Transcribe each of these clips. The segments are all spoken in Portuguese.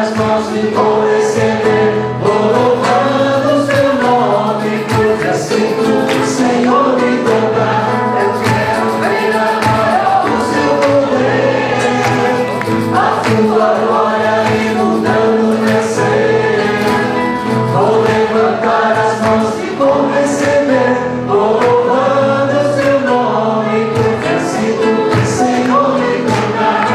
as mãos e vou receber. Vou louvando o seu nome, porque assim o Senhor me tocar. Eu quero ver agora o seu poder, a tua glória inundando meu ser. Vou levantar as mãos e vou receber. Vou louvando o seu nome, porque assim o Senhor me tocar.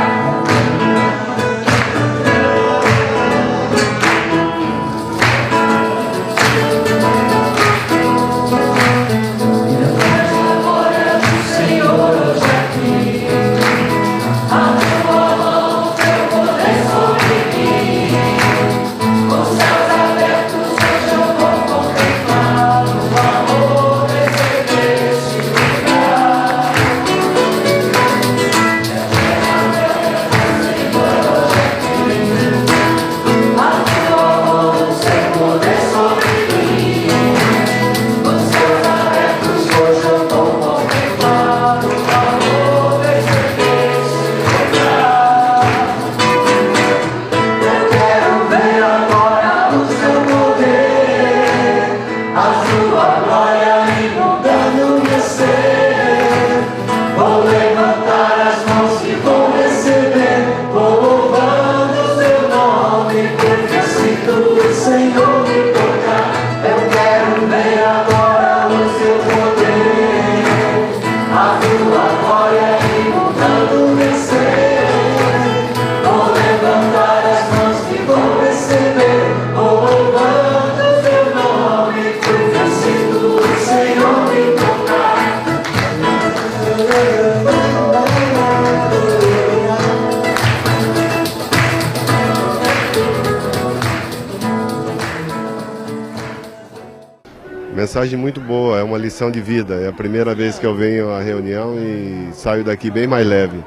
Mensagem muito boa, é uma lição de vida. É a primeira vez que eu venho à reunião e saio daqui bem mais leve,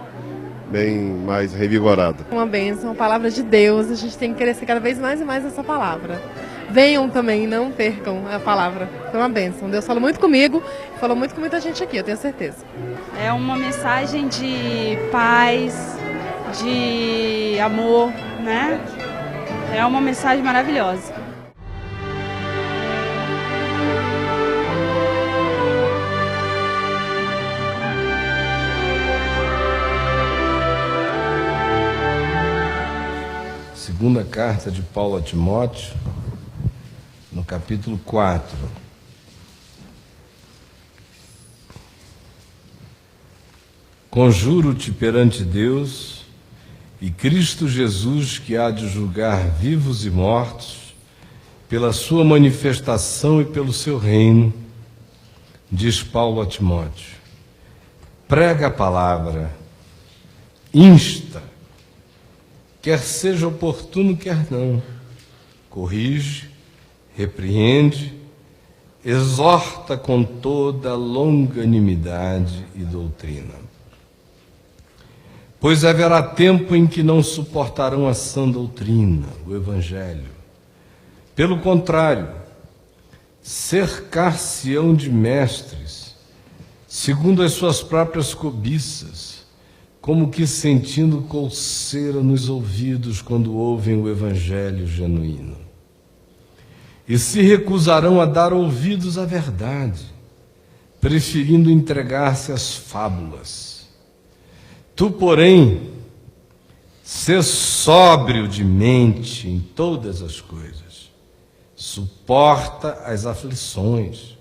bem mais revigorado. Uma bênção, uma palavra de Deus, a gente tem que crescer cada vez mais e mais essa palavra. Venham também, não percam a palavra, foi uma bênção. Deus falou muito comigo, falou muito com muita gente aqui, eu tenho certeza. É uma mensagem de paz, de amor, né? É uma mensagem maravilhosa. Segunda carta de Paulo a Timóteo, no capítulo 4. Conjuro-te perante Deus e Cristo Jesus, que há de julgar vivos e mortos, pela sua manifestação e pelo seu reino, diz Paulo a Timóteo. Prega a palavra, insta, quer seja oportuno, quer não. Corrige, repreende, exorta com toda longanimidade e doutrina. Pois haverá tempo em que não suportarão a sã doutrina, o Evangelho. Pelo contrário, cercar-se-ão de mestres, segundo as suas próprias cobiças, como que sentindo coceira nos ouvidos quando ouvem o Evangelho genuíno. E se recusarão a dar ouvidos à verdade, preferindo entregar-se às fábulas. Tu, porém, sê sóbrio de mente em todas as coisas, suporta as aflições,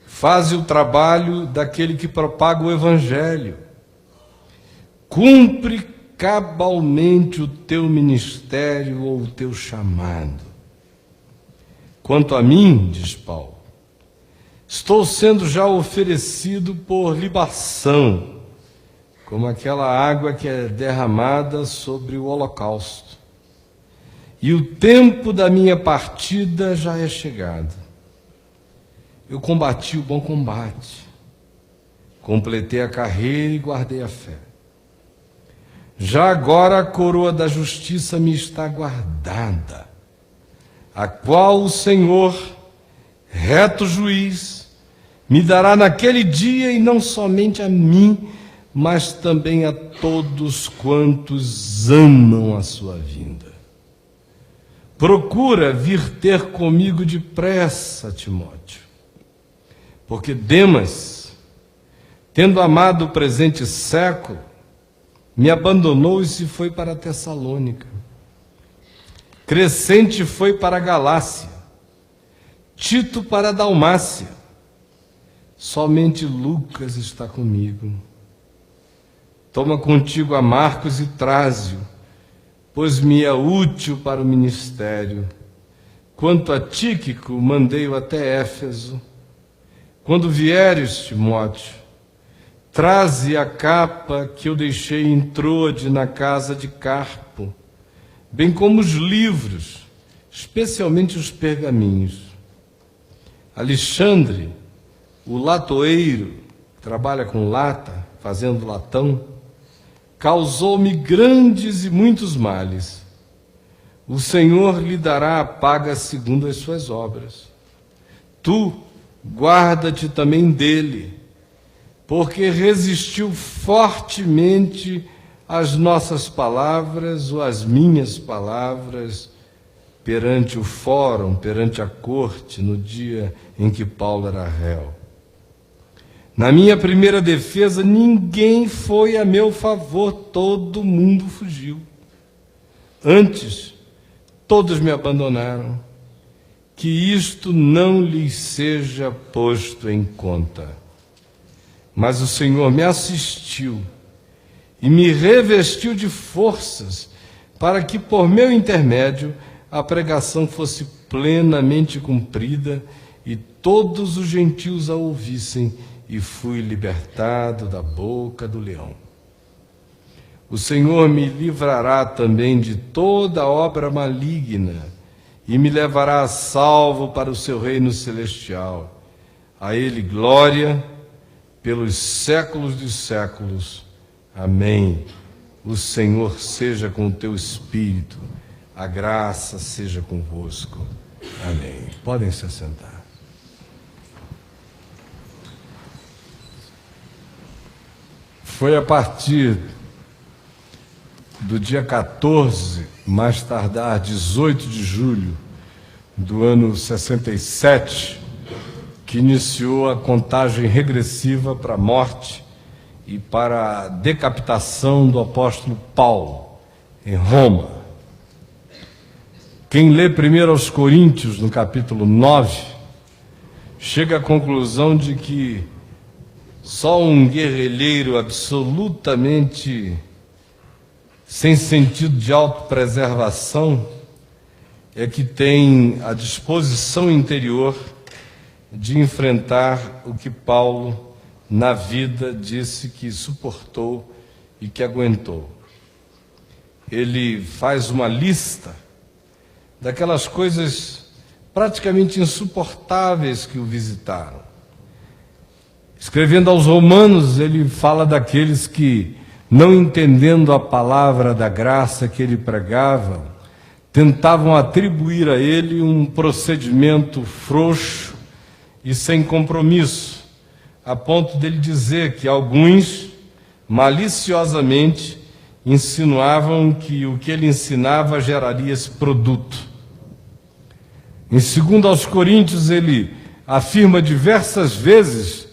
faze o trabalho daquele que propaga o Evangelho, cumpre cabalmente o teu ministério ou o teu chamado. Quanto a mim, diz Paulo, estou sendo já oferecido por libação, como aquela água que é derramada sobre o holocausto. E o tempo da minha partida já é chegado. Eu combati o bom combate, completei a carreira e guardei a fé. Já agora a coroa da justiça me está guardada, a qual o Senhor, reto juiz, me dará naquele dia, e não somente a mim, mas também a todos quantos amam a sua vinda. procura vir ter comigo depressa, Timóteo, porque Demas, tendo amado o presente século, me abandonou e se foi para Tessalônica. Crescente foi para a Galácia, Tito para a Dalmácia. Somente Lucas está comigo. Toma contigo a Marcos e traze-o, pois me é útil para o ministério. Quanto a Tíquico, mandei-o até Éfeso. Quando vieres, Timóteo, traze a capa que eu deixei em Troade na casa de Carpo, bem como os livros, especialmente os pergaminhos. Alexandre, o latoeiro, que trabalha com lata, fazendo latão, causou-me grandes e muitos males. O Senhor lhe dará a paga segundo as suas obras. Tu, guarda-te também dele, porque resistiu fortemente às nossas palavras ou às minhas palavras perante o fórum, perante a corte, no dia em que Paulo era réu. Na minha primeira defesa, ninguém foi a meu favor, todo mundo fugiu. Antes, todos me abandonaram. Que isto não lhes seja posto em conta. Mas o Senhor me assistiu e me revestiu de forças para que, por meu intermédio, a pregação fosse plenamente cumprida e todos os gentios a ouvissem, e fui libertado da boca do leão. O Senhor me livrará também de toda obra maligna e me levará a salvo para o seu reino celestial. A Ele glória pelos séculos dos séculos. Amém. O Senhor seja com o teu espírito. A graça seja convosco. Amém. Podem se assentar. Foi a partir do dia 14, mais tardar 18 de julho do ano 67, que iniciou a contagem regressiva para a morte e para a decapitação do apóstolo Paulo, em Roma. Quem lê primeiro aos Coríntios, no capítulo 9, chega à conclusão de que só um guerrilheiro absolutamente sem sentido de autopreservação é que tem a disposição interior de enfrentar o que Paulo, na vida, disse que suportou e que aguentou. Ele faz uma lista daquelas coisas praticamente insuportáveis que o visitaram. Escrevendo aos Romanos, ele fala daqueles que, não entendendo a palavra da graça que ele pregava, tentavam atribuir a ele um procedimento frouxo e sem compromisso, a ponto dele dizer que alguns, maliciosamente, insinuavam que o que ele ensinava geraria esse produto. Em 2 aos Coríntios, ele afirma diversas vezes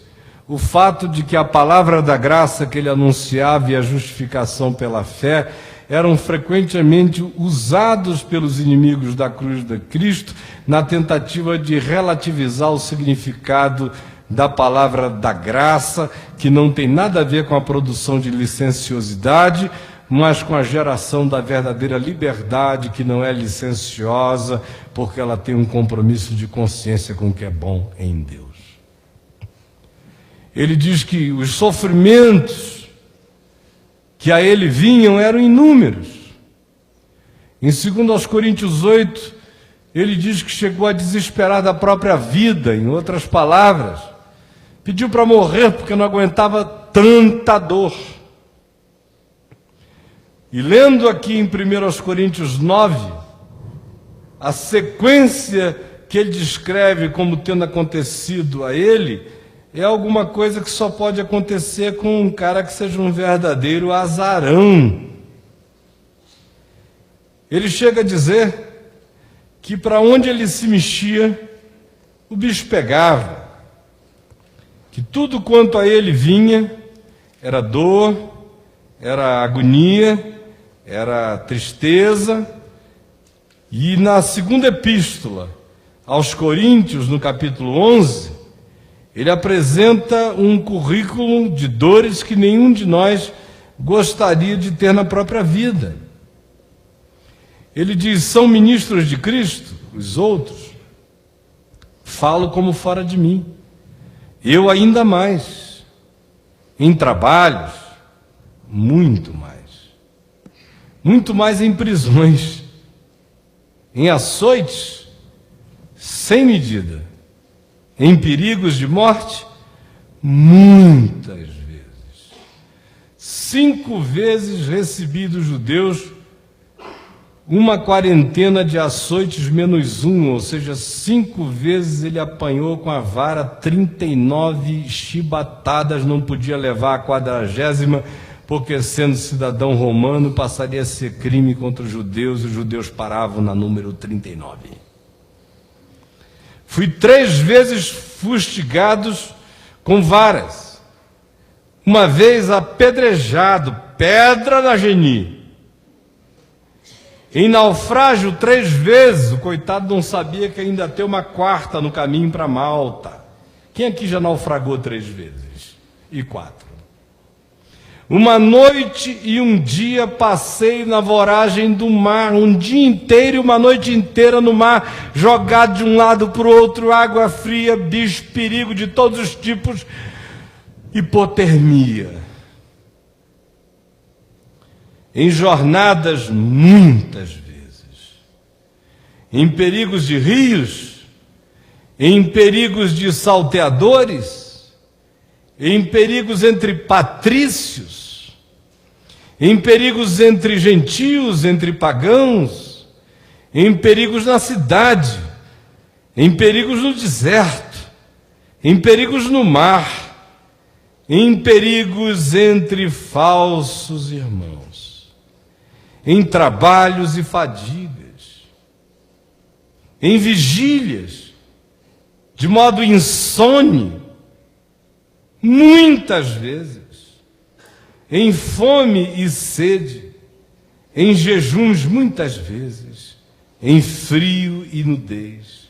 o fato de que a palavra da graça que ele anunciava e a justificação pela fé eram frequentemente usados pelos inimigos da cruz de Cristo na tentativa de relativizar o significado da palavra da graça, que não tem nada a ver com a produção de licenciosidade, mas com a geração da verdadeira liberdade, que não é licenciosa, porque ela tem um compromisso de consciência com o que é bom em Deus. Ele diz que os sofrimentos que a ele vinham eram inúmeros. Em 2 aos Coríntios 8, ele diz que chegou a desesperar da própria vida, em outras palavras. Pediu para morrer porque não aguentava tanta dor. E lendo aqui em 1 aos Coríntios 9, a sequência que ele descreve como tendo acontecido a ele, é alguma coisa que só pode acontecer com um cara que seja um verdadeiro azarão. Ele chega a dizer que para onde ele se mexia, o bicho pegava, que tudo quanto a ele vinha era dor, era agonia, era tristeza. E na segunda epístola aos Coríntios, no capítulo 11, ele apresenta um currículo de dores que nenhum de nós gostaria de ter na própria vida. Ele diz: são ministros de Cristo, os outros, falo como fora de mim, eu ainda mais, em trabalhos, muito mais em prisões, em açoites sem medida, em perigos de morte, muitas vezes. 5 vezes recebi dos judeus uma quarentena de açoites menos 1, ou seja, 5 vezes ele apanhou com a vara 39 chibatadas, não podia levar a 40ª, porque sendo cidadão romano passaria a ser crime contra os judeus, e os judeus paravam na número 39. Fui 3 vezes fustigados com varas, uma vez apedrejado, pedra na geni. Em naufrágio 3 vezes, o coitado não sabia que ainda tem uma 4ª no caminho para Malta. Quem aqui já naufragou 3 vezes? E 4. Uma noite e um dia passei na voragem do mar, um dia inteiro e uma noite inteira no mar, jogado de um lado para o outro, água fria, bicho, perigo de todos os tipos, hipotermia. Em jornadas muitas vezes, em perigos de rios, em perigos de salteadores, em perigos entre patrícios, em perigos entre gentios, entre pagãos, em perigos na cidade, em perigos no deserto, em perigos no mar, em perigos entre falsos irmãos, em trabalhos e fadigas, em vigílias, de modo insone, muitas vezes, em fome e sede, em jejuns muitas vezes, em frio e nudez.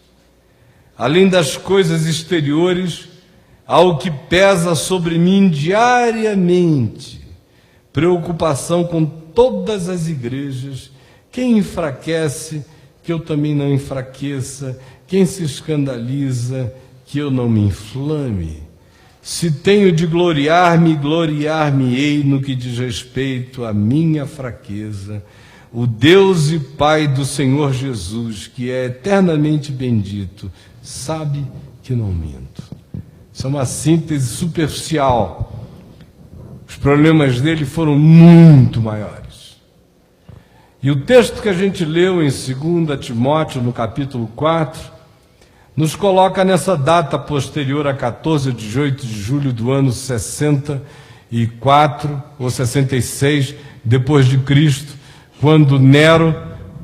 Além das coisas exteriores, há o que pesa sobre mim diariamente, preocupação com todas as igrejas. Quem enfraquece, que eu também não enfraqueça. Quem se escandaliza, que eu não me inflame. Se tenho de gloriar-me, gloriar-me-ei no que diz respeito à minha fraqueza. O Deus e Pai do Senhor Jesus, que é eternamente bendito, sabe que não minto. Isso é uma síntese superficial. Os problemas dele foram muito maiores. E o texto que a gente leu em 2 Timóteo, no capítulo 4, nos coloca nessa data posterior a 14 de 8 de julho do ano 64 ou 66 depois de Cristo, quando Nero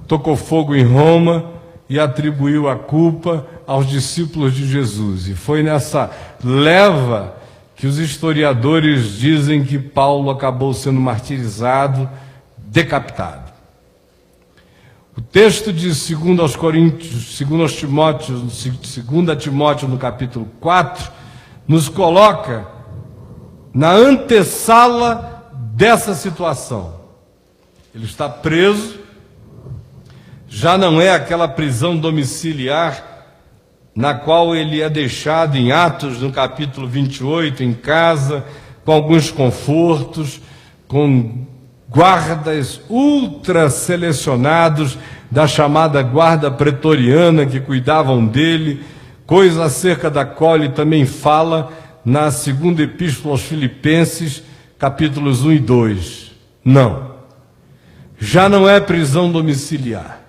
tocou fogo em Roma e atribuiu a culpa aos discípulos de Jesus. E foi nessa leva que os historiadores dizem que Paulo acabou sendo martirizado, decapitado. O texto de 2 Timóteo, no capítulo 4, nos coloca na antessala dessa situação. Ele está preso, já não é aquela prisão domiciliar na qual ele é deixado em Atos, no capítulo 28, em casa, com alguns confortos, com guardas ultra selecionados da chamada guarda pretoriana que cuidavam dele, coisa acerca da qual ele também fala na segunda epístola aos Filipenses, capítulos 1 e 2. Não, já não é prisão domiciliar,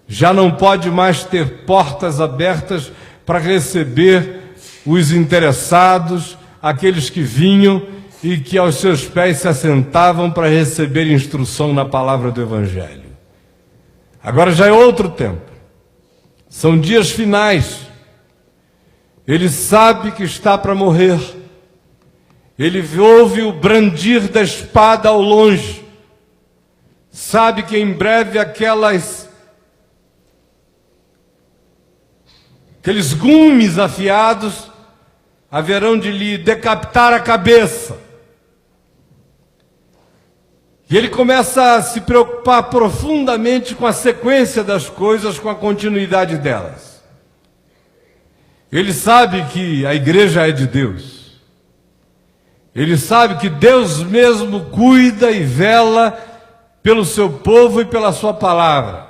já não pode mais ter portas abertas para receber os interessados, aqueles que vinham e que aos seus pés se assentavam para receber instrução na palavra do Evangelho. Agora já é outro tempo. São dias finais. Ele sabe que está para morrer. Ele ouve o brandir da espada ao longe. Sabe que em breve aqueles gumes afiados haverão de lhe decapitar a cabeça. E ele começa a se preocupar profundamente com a sequência das coisas, com a continuidade delas. Ele sabe que a igreja é de Deus. Ele sabe que Deus mesmo cuida e vela pelo seu povo e pela sua palavra.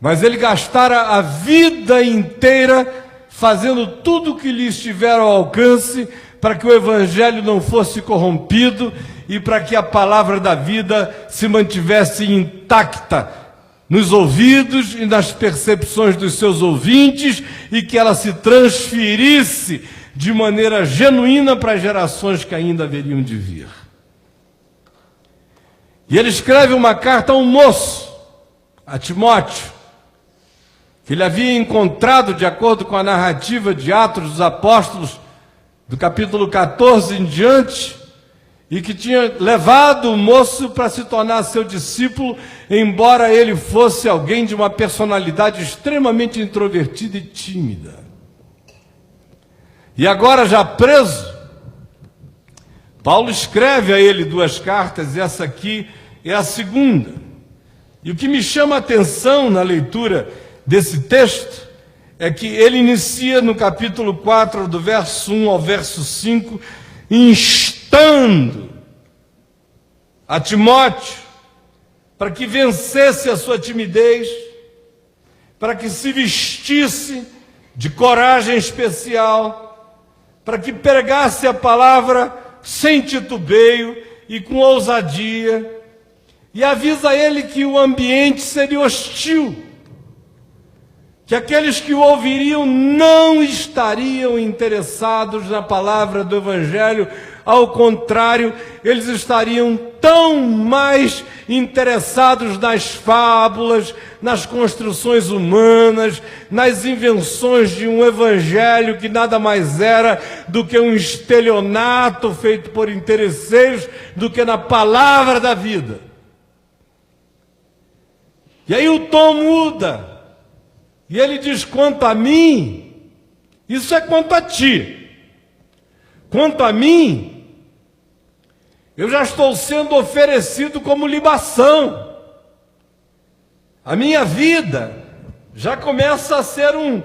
Mas ele gastara a vida inteira fazendo tudo o que lhe estiver ao alcance para que o evangelho não fosse corrompido e para que a palavra da vida se mantivesse intacta nos ouvidos e nas percepções dos seus ouvintes e que ela se transferisse de maneira genuína para as gerações que ainda haveriam de vir. E ele escreve uma carta a um moço, a Timóteo, que ele havia encontrado, de acordo com a narrativa de Atos dos Apóstolos, do capítulo 14 em diante, e que tinha levado o moço para se tornar seu discípulo, embora ele fosse alguém de uma personalidade extremamente introvertida e tímida. E agora, já preso, Paulo escreve a ele 2 cartas, e essa aqui é a segunda. E o que me chama a atenção na leitura desse texto é que ele inicia no capítulo 4, do verso 1 ao verso 5, instando a Timóteo para que vencesse a sua timidez, para que se vestisse de coragem especial, para que pregasse a palavra sem titubeio e com ousadia, e avisa a ele que o ambiente seria hostil, que aqueles que o ouviriam não estariam interessados na palavra do Evangelho, ao contrário, eles estariam tão mais interessados nas fábulas, nas construções humanas, nas invenções de um Evangelho que nada mais era do que um estelionato feito por interesseiros, do que na palavra da vida. E aí o tom muda. E ele diz: quanto a mim, isso é quanto a ti. Quanto a mim, eu já estou sendo oferecido como libação. A minha vida já começa a ser um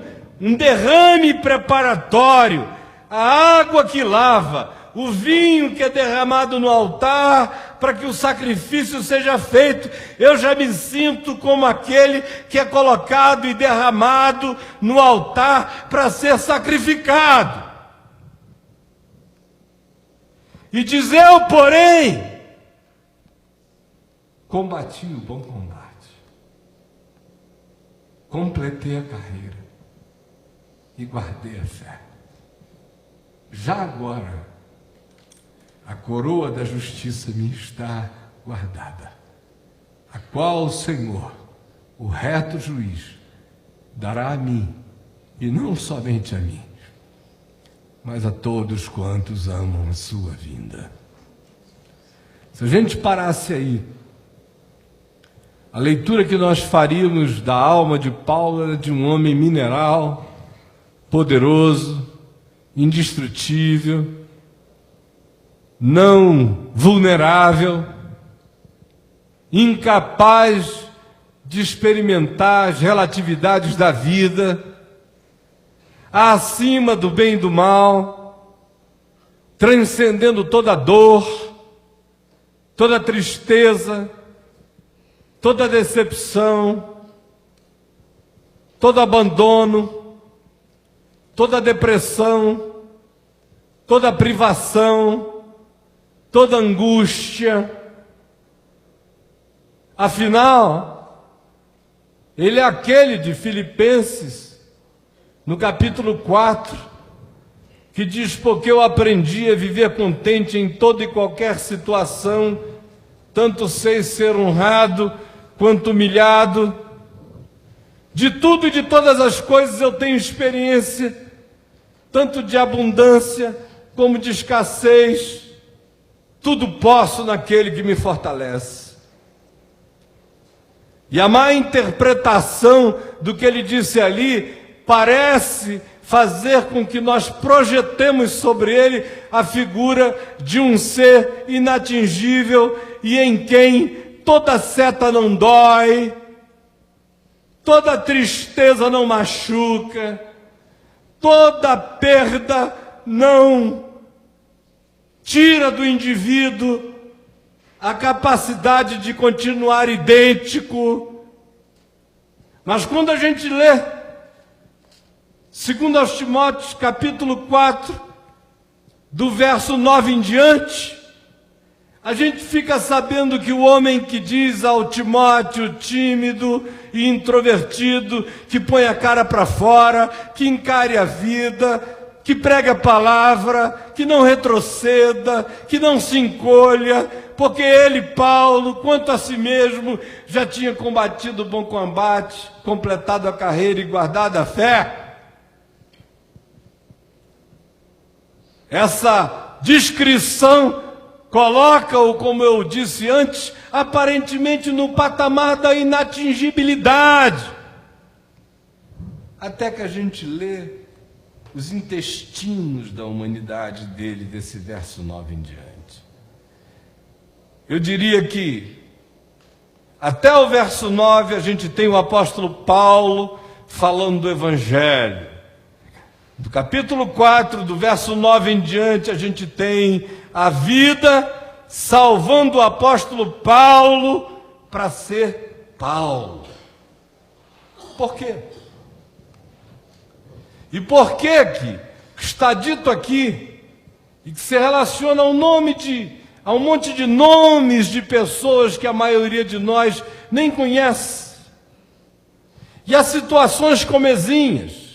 derrame preparatório. A água que lava, o vinho que é derramado no altar para que o sacrifício seja feito. Eu já me sinto como aquele que é colocado e derramado no altar para ser sacrificado. E diz: eu, porém, combati o bom combate, completei a carreira e guardei a fé. Já agora, a coroa da justiça me está guardada, a qual o Senhor, o reto juiz, dará a mim, e não somente a mim, mas a todos quantos amam a sua vinda. Se a gente parasse aí, a leitura que nós faríamos da alma de Paulo era de um homem mineral, poderoso, indestrutível, não vulnerável, incapaz de experimentar as relatividades da vida, acima do bem e do mal, transcendendo toda dor, toda tristeza, toda decepção, todo abandono, toda depressão, toda privação, toda angústia. Afinal, ele é aquele de Filipenses, no capítulo 4, que diz: porque eu aprendi a viver contente em toda e qualquer situação, tanto sei ser honrado quanto humilhado. De tudo e de todas as coisas eu tenho experiência, tanto de abundância como de escassez. Tudo posso naquele que me fortalece. E a má interpretação do que ele disse ali parece fazer com que nós projetemos sobre ele a figura de um ser inatingível e em quem toda seta não dói, toda tristeza não machuca, toda perda não tira do indivíduo a capacidade de continuar idêntico. Mas quando a gente lê 2 Timóteo, capítulo 4, do verso 9 em diante, a gente fica sabendo que o homem que diz ao Timóteo, tímido e introvertido, que põe a cara para fora, que encare a vida, que pregue a palavra, que não retroceda, que não se encolha, porque ele, Paulo, quanto a si mesmo, já tinha combatido o bom combate, completado a carreira e guardado a fé. Essa descrição coloca-o, como eu disse antes, aparentemente no patamar da inatingibilidade. Até que a gente lê os intestinos da humanidade dele, desse verso 9 em diante. Eu diria que até o verso 9 a gente tem o apóstolo Paulo falando do Evangelho. Do capítulo 4, do verso 9 em diante, a gente tem a vida salvando o apóstolo Paulo para ser Paulo. Por quê? E por que está dito aqui, e que se relaciona ao a um monte de nomes de pessoas que a maioria de nós nem conhece, e a situações comezinhas,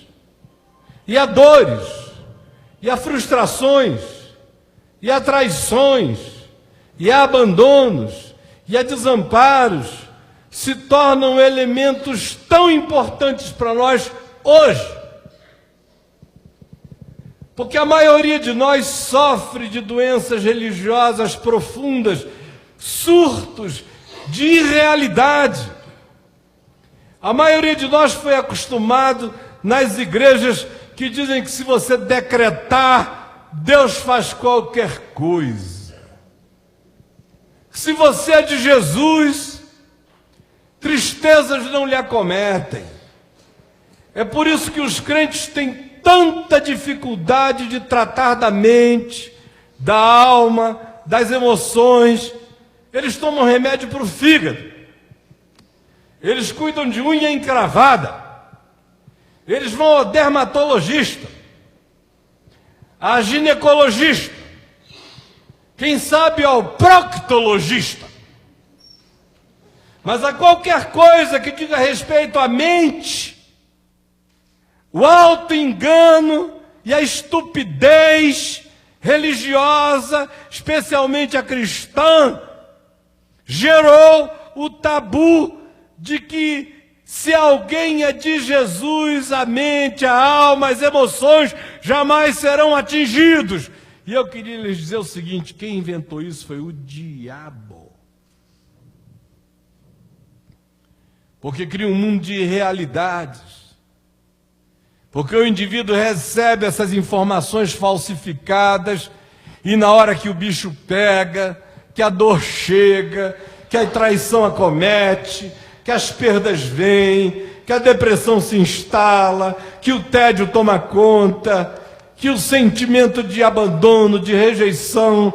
e a dores, e a frustrações, e a traições, e a abandonos, e a desamparos, se tornam elementos tão importantes para nós hoje? Porque a maioria de nós sofre de doenças religiosas profundas, surtos de irrealidade. A maioria de nós foi acostumado nas igrejas que dizem que se você decretar, Deus faz qualquer coisa. Se você é de Jesus, tristezas não lhe acometem. É por isso que os crentes têm tanta dificuldade de tratar da mente, da alma, das emoções. Eles tomam remédio para o fígado. Eles cuidam de unha encravada. Eles vão ao dermatologista, a ginecologista, quem sabe ao proctologista. Mas a qualquer coisa que diga respeito à mente, o auto-engano e a estupidez religiosa, especialmente a cristã, gerou o tabu de que se alguém é de Jesus, a mente, a alma, as emoções jamais serão atingidos. E eu queria lhes dizer o seguinte: quem inventou isso foi o diabo. Porque cria um mundo de realidades. Porque o indivíduo recebe essas informações falsificadas e na hora que o bicho pega, que a dor chega, que a traição acomete, que as perdas vêm, que a depressão se instala, que o tédio toma conta, que o sentimento de abandono, de rejeição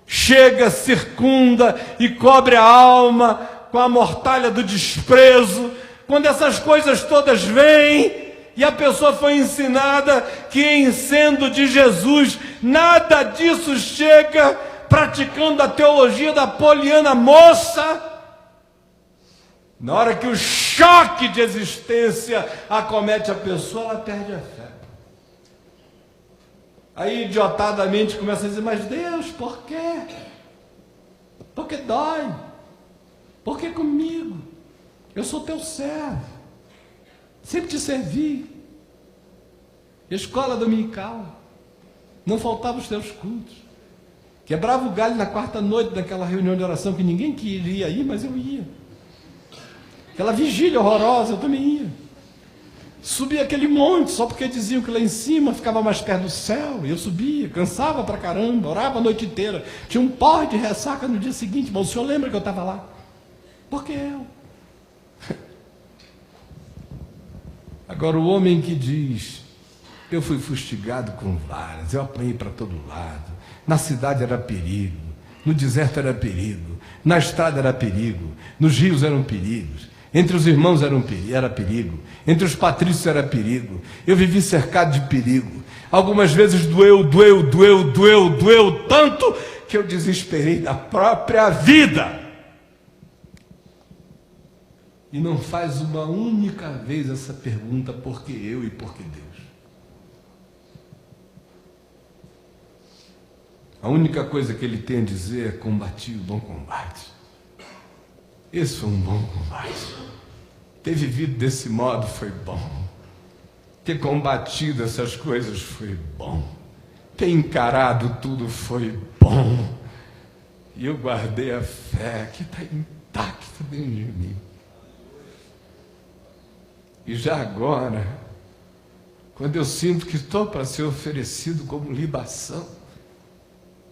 chega, circunda e cobre a alma com a mortalha do desprezo. Quando essas coisas todas vêm, e a pessoa foi ensinada que em sendo de Jesus, nada disso chega, praticando a teologia da poliana moça, na hora que o choque de existência acomete a pessoa, ela perde a fé. Aí, idiotadamente, começa a dizer: mas Deus, por quê? Porque dói. Por que comigo? Eu sou teu servo. Sempre te servi. Escola dominical. Não faltava os teus cultos. Quebrava o galho na quarta noite daquela reunião de oração que ninguém queria ir, mas eu ia. Aquela vigília horrorosa, eu também ia. Subia aquele monte, só porque diziam que lá em cima ficava mais perto do céu. E eu subia, cansava pra caramba, orava a noite inteira. Tinha um porre de ressaca no dia seguinte, mas o senhor lembra que eu estava lá? Porque eu. Agora o homem que diz, eu fui fustigado com varas, eu apanhei para todo lado, na cidade era perigo, no deserto era perigo, na estrada era perigo, nos rios eram perigos, entre os irmãos era perigo, entre os patrícios era perigo, eu vivi cercado de perigo, algumas vezes doeu tanto que eu desesperei da própria vida. E não faz uma única vez essa pergunta, por que eu e por que Deus? A única coisa que ele tem a dizer é: combati o bom combate. Esse foi um bom combate. Ter vivido desse modo foi bom. Ter combatido essas coisas foi bom. Ter encarado tudo foi bom. E eu guardei a fé que está intacta dentro de mim. E já agora, quando eu sinto que estou para ser oferecido como libação,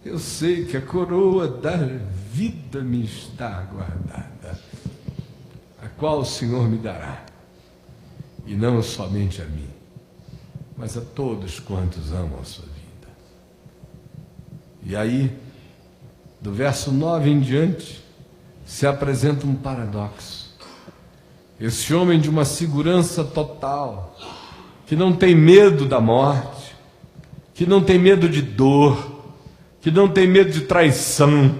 eu sei que a coroa da vida me está aguardada, a qual o Senhor me dará, e não somente a mim, mas a todos quantos amam a sua vida. E aí, do verso 9 em diante, se apresenta um paradoxo. Esse homem de uma segurança total, que não tem medo da morte, que não tem medo de dor, que não tem medo de traição,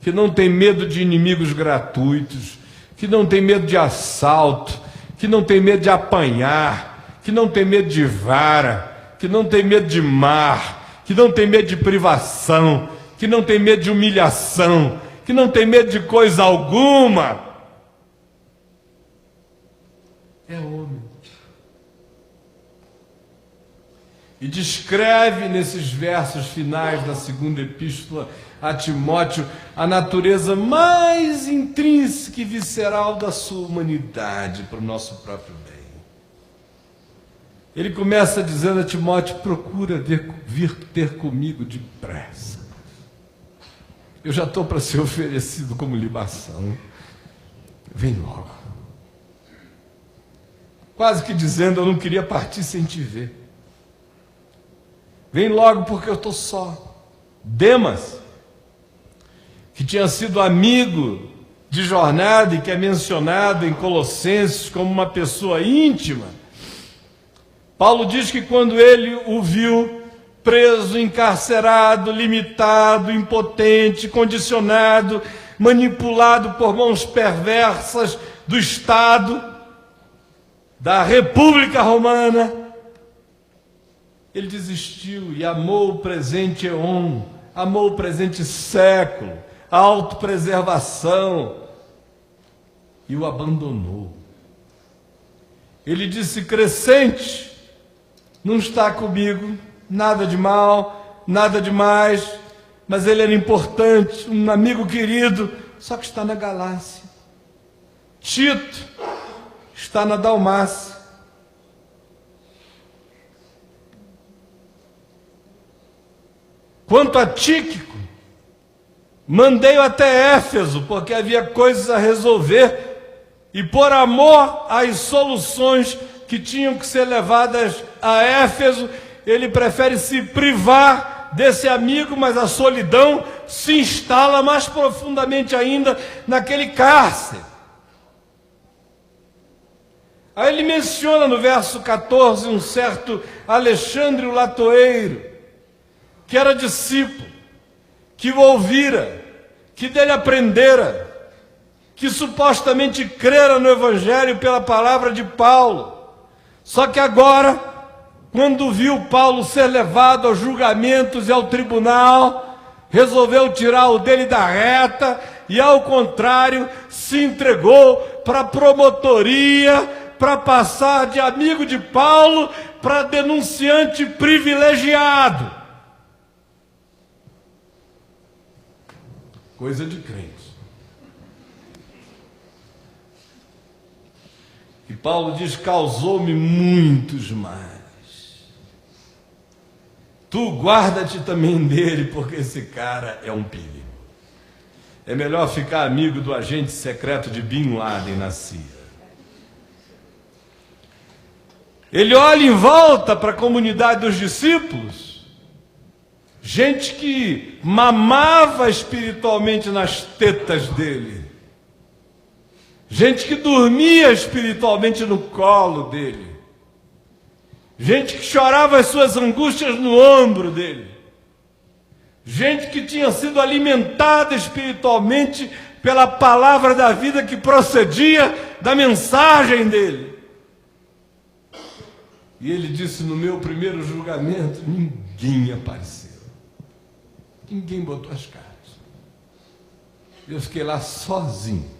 que não tem medo de inimigos gratuitos, que não tem medo de assalto, que não tem medo de apanhar, que não tem medo de vara, que não tem medo de mar, que não tem medo de privação, que não tem medo de humilhação, que não tem medo de coisa alguma. É homem. E descreve nesses versos finais da segunda epístola a Timóteo a natureza mais intrínseca e visceral da sua humanidade para o nosso próprio bem. Ele começa dizendo a Timóteo: procura vir ter comigo depressa. Eu já estou para ser oferecido como libação. Vem logo. Quase que dizendo: eu não queria partir sem te ver. Vem logo porque eu estou só. Demas, que tinha sido amigo de jornada e que é mencionado em Colossenses como uma pessoa íntima, Paulo diz que quando ele o viu preso, encarcerado, limitado, impotente, condicionado, manipulado por mãos perversas do Estado, da República Romana, ele desistiu e amou o presente eon, amou o presente século, a autopreservação, e o abandonou. Ele disse: Crescente não está comigo, nada de mal, nada de mais, mas ele era importante, um amigo querido, só que está na Galácia. Tito está na Dalmácia. Quanto a Tíquico, mandei-o até Éfeso, porque havia coisas a resolver, e por amor às soluções que tinham que ser levadas a Éfeso, ele prefere se privar desse amigo, mas a solidão se instala mais profundamente ainda naquele cárcere. Aí ele menciona no verso 14 um certo Alexandre o Latoeiro, que era discípulo, que o ouvira, que dele aprendera, que supostamente crera no Evangelho pela palavra de Paulo. Só que agora, quando viu Paulo ser levado aos julgamentos e ao tribunal, resolveu tirar o dele da reta e, ao contrário, se entregou para a promotoria para passar de amigo de Paulo para denunciante privilegiado. Coisa de crente. E Paulo diz: causou-me muitos males. Tu guarda-te também dele, porque esse cara é um perigo. É melhor ficar amigo do agente secreto de Bin Laden na Síria. Ele olha em volta para a comunidade dos discípulos, gente que mamava espiritualmente nas tetas dele, gente que dormia espiritualmente no colo dele, gente que chorava as suas angústias no ombro dele, gente que tinha sido alimentada espiritualmente pela palavra da vida que procedia da mensagem dele. E ele disse: no meu primeiro julgamento, ninguém apareceu. Ninguém botou as caras. Eu fiquei lá sozinho.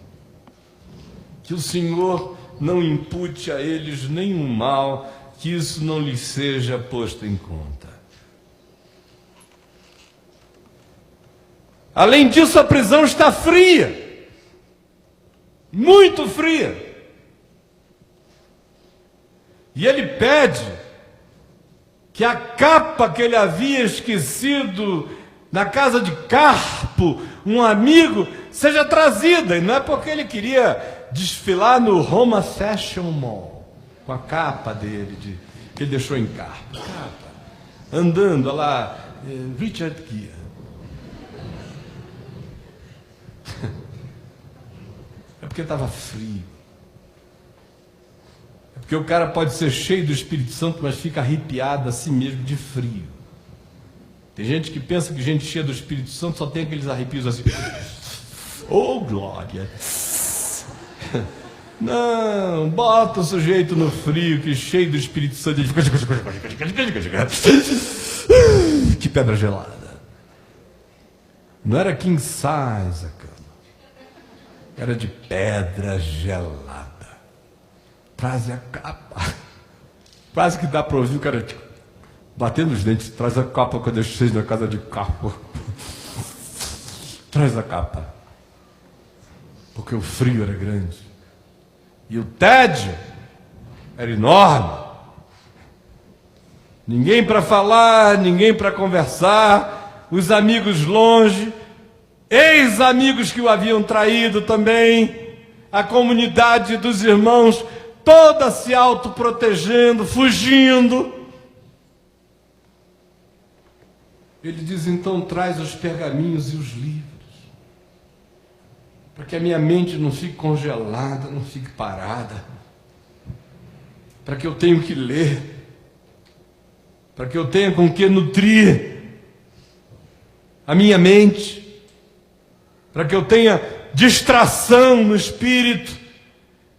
Que o Senhor não impute a eles nenhum mal, que isso não lhes seja posto em conta. Além disso, a prisão está fria. Muito fria. E ele pede que a capa que ele havia esquecido na casa de Carpo, um amigo, seja trazida. E não é porque ele queria desfilar no Roma Fashion Mall com a capa dele, que ele deixou em Carpo. Capa. Andando lá, Richard Gere. É porque estava frio. Porque o cara pode ser cheio do Espírito Santo, mas fica arrepiado a si mesmo de frio. Tem gente que pensa que gente cheia do Espírito Santo só tem aqueles arrepios assim. Oh, glória! Não, bota o sujeito no frio, que cheio do Espírito Santo, ele fica... Que pedra gelada. Não era king size a cama. Era de pedra gelada. Traz a capa. Quase que dá para ouvir o cara batendo os dentes. Traz a capa que eu deixei na casa de Carpo. Traz a capa. Porque o frio era grande. E o tédio era enorme. Ninguém para falar, ninguém para conversar. Os amigos longe. Ex-amigos que o haviam traído também. A comunidade dos irmãos toda se autoprotegendo, fugindo. Ele diz: então traz os pergaminhos e os livros, para que a minha mente não fique congelada, não fique parada, para que eu tenha que ler, para que eu tenha com que nutrir a minha mente, para que eu tenha distração no espírito,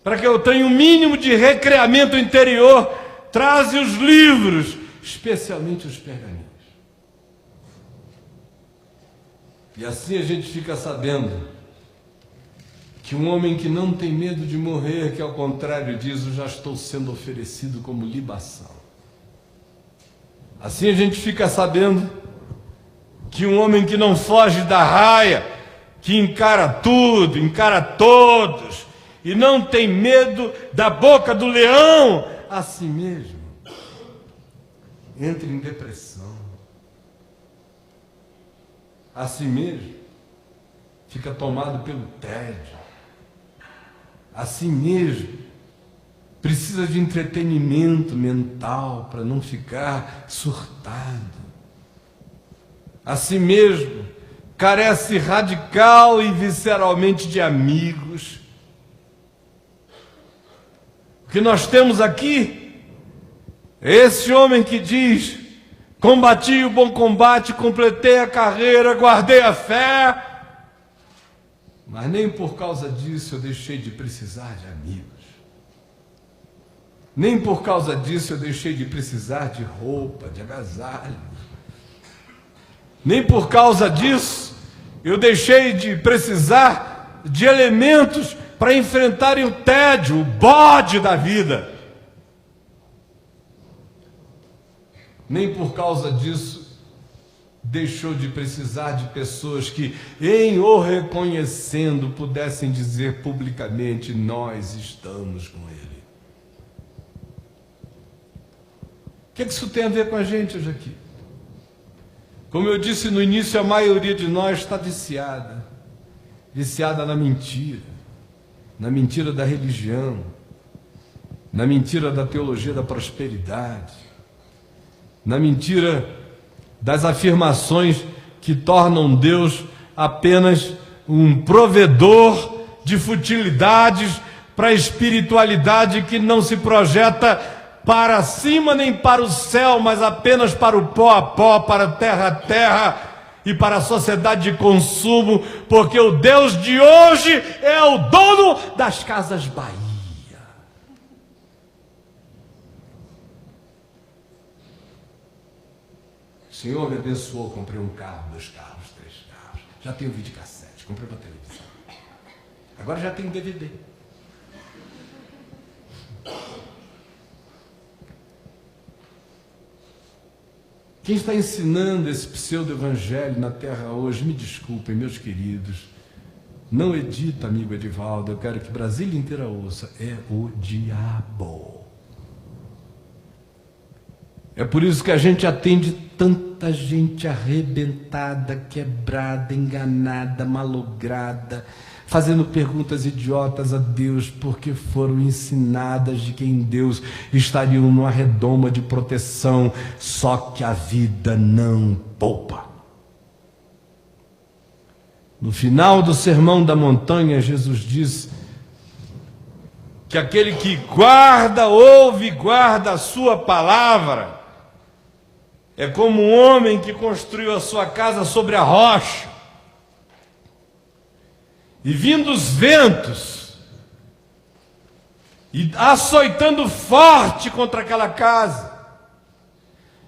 para que eu tenha um mínimo de recreamento interior. Traze os livros, especialmente os pergaminhos. E assim a gente fica sabendo que um homem que não tem medo de morrer, que ao contrário diz: eu já estou sendo oferecido como libação. Assim a gente fica sabendo que um homem que não foge da raia, que encara tudo, encara todos, e não tem medo da boca do leão, a si mesmo entra em depressão. A si mesmo fica tomado pelo tédio. A si mesmo precisa de entretenimento mental para não ficar surtado. A si mesmo carece radical e visceralmente de amigos. O que nós temos aqui é esse homem que diz: combati o bom combate, completei a carreira, guardei a fé. Mas nem por causa disso eu deixei de precisar de amigos. Nem por causa disso eu deixei de precisar de roupa, de agasalho. Nem por causa disso eu deixei de precisar de elementos para enfrentarem o tédio, o bode da vida. Nem por causa disso deixou de precisar de pessoas que, em o reconhecendo, pudessem dizer publicamente: nós estamos com Ele. O que isso tem a ver com a gente hoje aqui? Como eu disse no início, a maioria de nós está viciada na mentira da religião, na mentira da teologia da prosperidade, na mentira das afirmações que tornam Deus apenas um provedor de futilidades para a espiritualidade que não se projeta para cima nem para o céu, mas apenas para o pó a pó, para a terra e para a sociedade de consumo, porque o Deus de hoje é o dono das Casas Bahia. O Senhor me abençoou, comprei um carro, 2 carros, 3 carros, já tenho videocassete, comprei uma televisão, agora já tenho DVD. Quem está ensinando esse pseudo-evangelho na terra hoje, me desculpem, meus queridos, não edita, amigo Edivaldo, eu quero que Brasília inteira ouça, é o diabo. É por isso que a gente atende tanta gente arrebentada, quebrada, enganada, malograda, fazendo perguntas idiotas a Deus, porque foram ensinadas de que em Deus estariam numa redoma de proteção, só que a vida não poupa. No final do Sermão da Montanha, Jesus disse que aquele que ouve e guarda a sua palavra, é como um homem que construiu a sua casa sobre a rocha. E vindo os ventos, e açoitando forte contra aquela casa,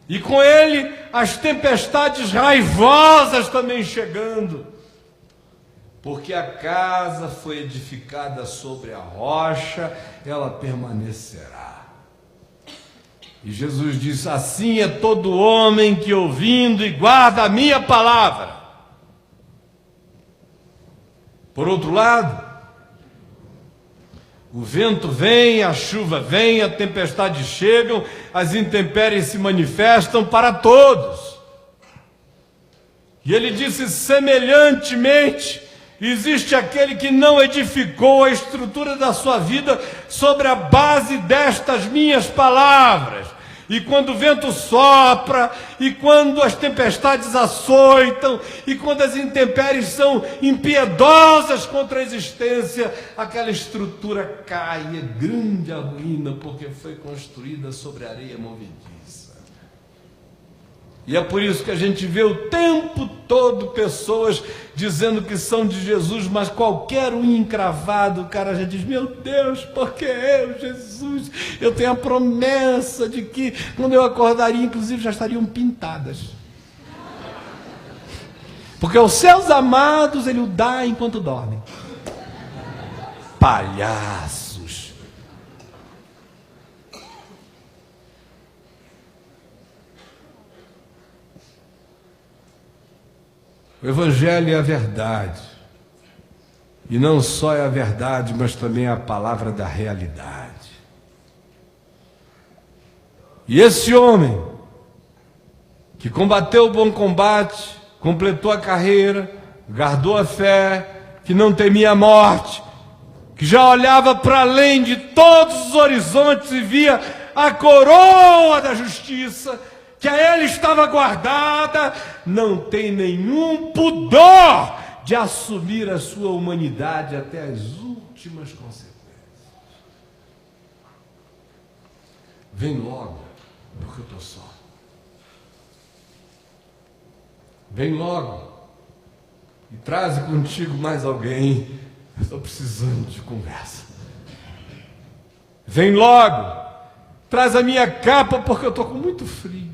e com ele as tempestades raivosas também chegando, porque a casa foi edificada sobre a rocha, ela permanecerá. E Jesus disse: assim é todo homem que ouvindo e guarda a minha palavra. Por outro lado, o vento vem, a chuva vem, a tempestade chegam, as intempéries se manifestam para todos. E ele disse: semelhantemente, existe aquele que não edificou a estrutura da sua vida sobre a base destas minhas palavras. E quando o vento sopra, e quando as tempestades açoitam, e quando as intempéries são impiedosas contra a existência, aquela estrutura cai, é grande a ruína, porque foi construída sobre areia movediça. E é por isso que a gente vê o tempo todo pessoas dizendo que são de Jesus, mas qualquer um encravado, o cara já diz: meu Deus, porque eu, Jesus, eu tenho a promessa de que quando eu acordaria, inclusive, já estariam pintadas. Porque aos seus amados ele o dá enquanto dormem. Palhaços. O Evangelho é a verdade, e não só é a verdade, mas também é a palavra da realidade. E esse homem, que combateu o bom combate, completou a carreira, guardou a fé, que não temia a morte, que já olhava para além de todos os horizontes e via a coroa da justiça, que a ele estava guardada, não tem nenhum pudor de assumir a sua humanidade até as últimas consequências. Vem logo, porque eu estou só. Vem logo e traze contigo mais alguém. Eu estou precisando de conversa. Vem logo, traz a minha capa, porque eu estou com muito frio.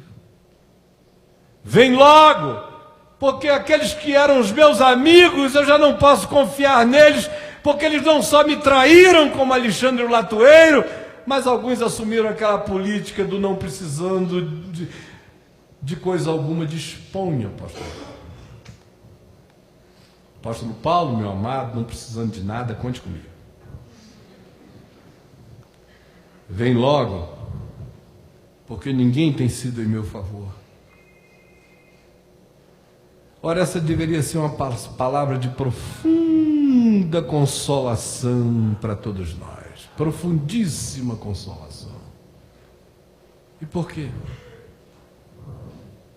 Vem logo, porque aqueles que eram os meus amigos, eu já não posso confiar neles, porque eles não só me traíram como Alexandre o Latueiro, mas alguns assumiram aquela política do não precisando de coisa alguma, disponha, apóstolo. Apóstolo Paulo, meu amado, não precisando de nada, conte comigo. Vem logo, porque ninguém tem sido em meu favor. Ora, essa deveria ser uma palavra de profunda consolação para todos nós. Profundíssima consolação. E por quê?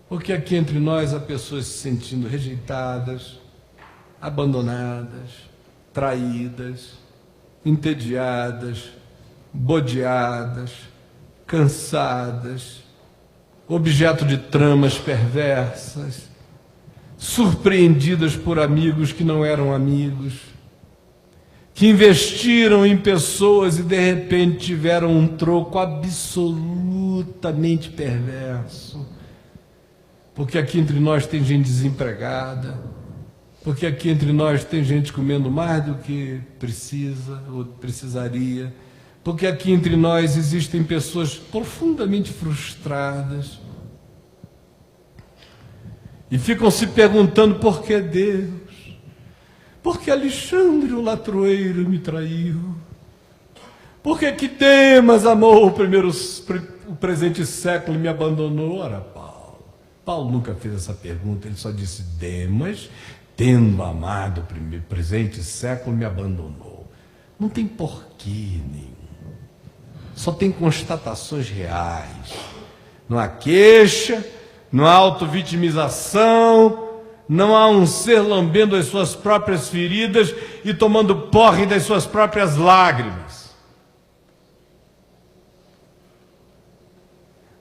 Porque aqui entre nós há pessoas se sentindo rejeitadas, abandonadas, traídas, entediadas, bodeadas, cansadas, objeto de tramas perversas, surpreendidas por amigos que não eram amigos, que investiram em pessoas e de repente tiveram um troco absolutamente perverso. Porque aqui entre nós tem gente desempregada, porque aqui entre nós tem gente comendo mais do que precisa ou precisaria, porque aqui entre nós existem pessoas profundamente frustradas e ficam se perguntando por que Deus, por que Alexandre o Latueiro me traiu, por que Demas amou o presente século e me abandonou. Ora, Paulo nunca fez essa pergunta, ele só disse: Demas, tendo amado o presente século, me abandonou. Não tem porquê nenhum. Só tem constatações reais. Não há queixa, não há autovitimização, não há um ser lambendo as suas próprias feridas e tomando porre das suas próprias lágrimas.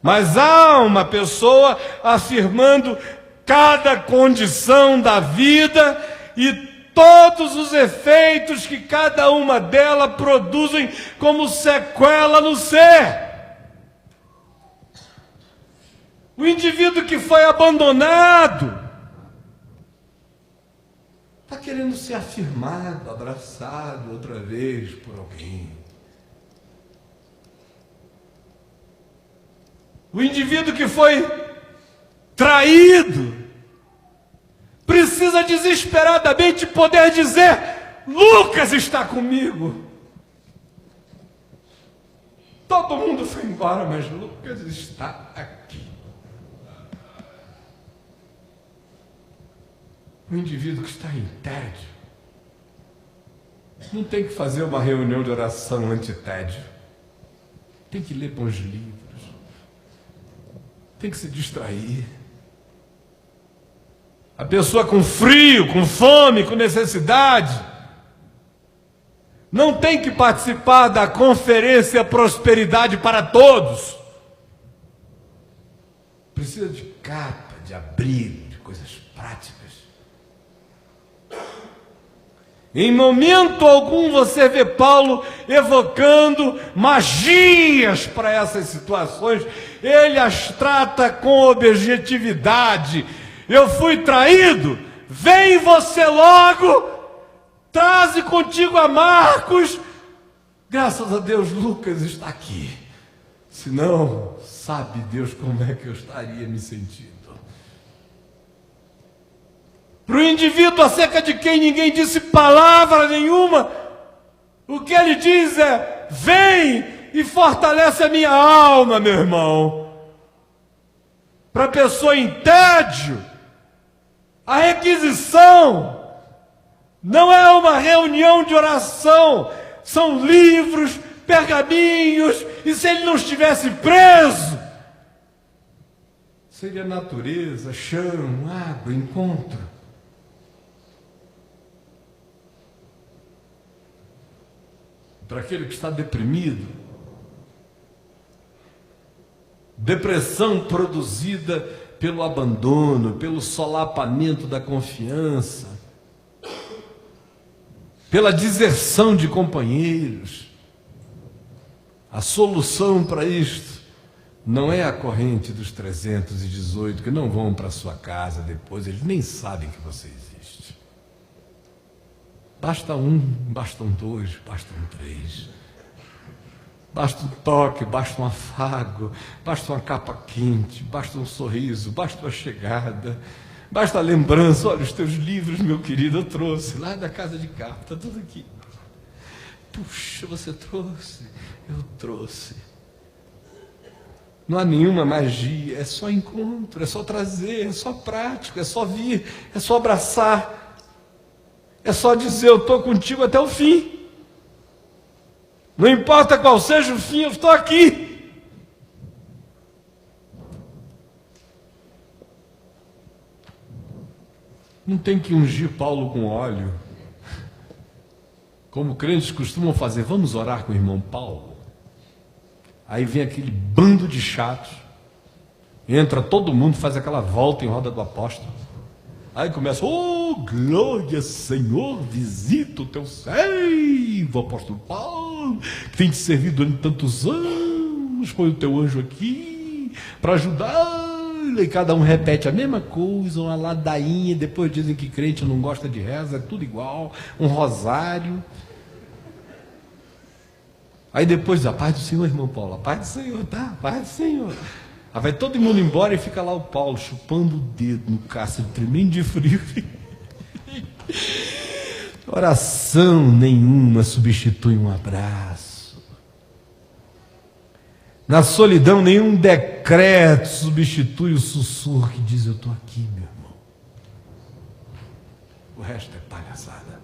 Mas há uma pessoa afirmando cada condição da vida e todos os efeitos que cada uma delas produzem como sequela no ser. O indivíduo que foi abandonado está querendo ser afirmado, abraçado outra vez por alguém. O indivíduo que foi traído precisa desesperadamente poder dizer: Lucas está comigo. Todo mundo foi embora, mas Lucas está aqui. O indivíduo que está em tédio não tem que fazer uma reunião de oração anti-tédio. Tem que ler bons livros. Tem que se distrair. A pessoa com frio, com fome, com necessidade, não tem que participar da conferência Prosperidade para Todos. Precisa de capa, de abrigo, de coisas práticas. Em momento algum você vê Paulo evocando magias para essas situações. Ele as trata com objetividade. Eu fui traído, vem você logo, traze contigo a Marcos. Graças a Deus Lucas está aqui. Senão, sabe Deus como é que eu estaria me sentindo. Para o indivíduo acerca de quem ninguém disse palavra nenhuma, o que ele diz é: vem e fortalece a minha alma, meu irmão. Para a pessoa em tédio, a requisição não é uma reunião de oração, são livros, pergaminhos, e se ele não estivesse preso, seria natureza, chão, água, encontro. Para aquele que está deprimido, depressão produzida pelo abandono, pelo solapamento da confiança, pela deserção de companheiros. A solução para isto não é a corrente dos 318 que não vão para sua casa depois, eles nem sabem que você existe. Basta um, bastam dois, bastam três. Basta um toque, basta um afago, basta uma capa quente, basta um sorriso, basta uma chegada, basta a lembrança. Olha, os teus livros, meu querido, eu trouxe lá da casa de capa, está tudo aqui. Puxa, você trouxe, eu trouxe. Não há nenhuma magia, é só encontro, é só trazer, é só prático, é só vir, é só abraçar, é só dizer, eu estou contigo até o fim. Não importa qual seja o fim, eu estou aqui. Não tem que ungir Paulo com óleo, como crentes costumam fazer. Vamos orar com o irmão Paulo. Aí vem aquele bando de chatos, entra todo mundo, faz aquela volta em roda do apóstolo. Aí começa, oh, glória, Senhor, visita o teu servo, apóstolo Paulo, que tem te servido durante tantos anos, põe o teu anjo aqui para ajudar. E cada um repete a mesma coisa, uma ladainha, depois dizem que crente não gosta de reza, é tudo igual, um rosário. Aí depois, a paz do Senhor, irmão Paulo, a paz do Senhor, tá? A paz do Senhor. Aí vai todo mundo embora e fica lá o Paulo chupando o dedo no caça de tremendo de frio. Oração nenhuma substitui um abraço. Na solidão, nenhum decreto substitui o sussurro que diz, eu estou aqui, meu irmão. O resto é palhaçada.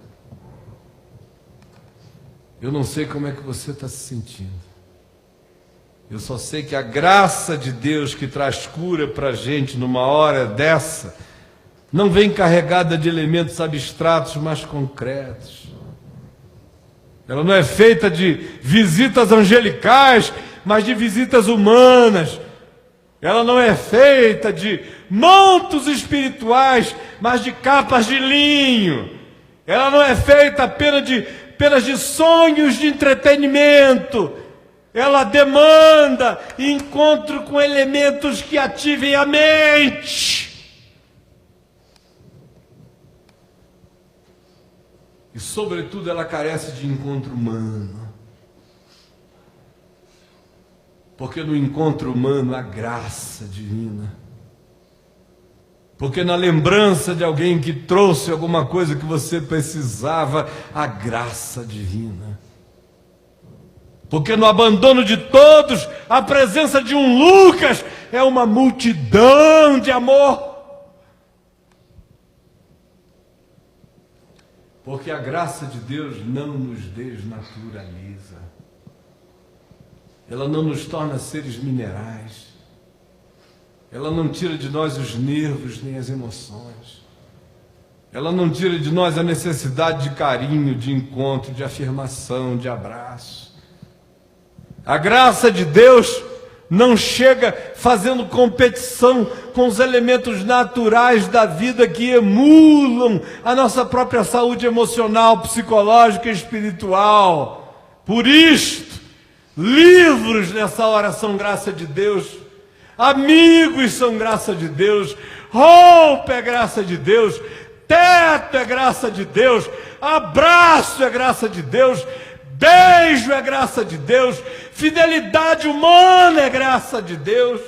Eu não sei como é que você está se sentindo. Eu só sei que a graça de Deus que traz cura para a gente numa hora dessa, não vem carregada de elementos abstratos, mas concretos. Ela não é feita de visitas angelicais, mas de visitas humanas. Ela não é feita de mantos espirituais, mas de capas de linho. Ela não é feita apenas de sonhos de entretenimento. Ela demanda encontro com elementos que ativem a mente. E, sobretudo, ela carece de encontro humano. Porque no encontro humano há graça divina. Porque na lembrança de alguém que trouxe alguma coisa que você precisava, há graça divina. Porque no abandono de todos, a presença de um Lucas é uma multidão de amor. Porque a graça de Deus não nos desnaturaliza. Ela não nos torna seres minerais. Ela não tira de nós os nervos nem as emoções. Ela não tira de nós a necessidade de carinho, de encontro, de afirmação, de abraço. A graça de Deus não chega fazendo competição com os elementos naturais da vida que emulam a nossa própria saúde emocional, psicológica e espiritual. Por isto, livros nessa hora são graça de Deus, amigos são graça de Deus, roupa é graça de Deus, teto é graça de Deus, abraço é graça de Deus, beijo é graça de Deus, fidelidade humana é graça de Deus.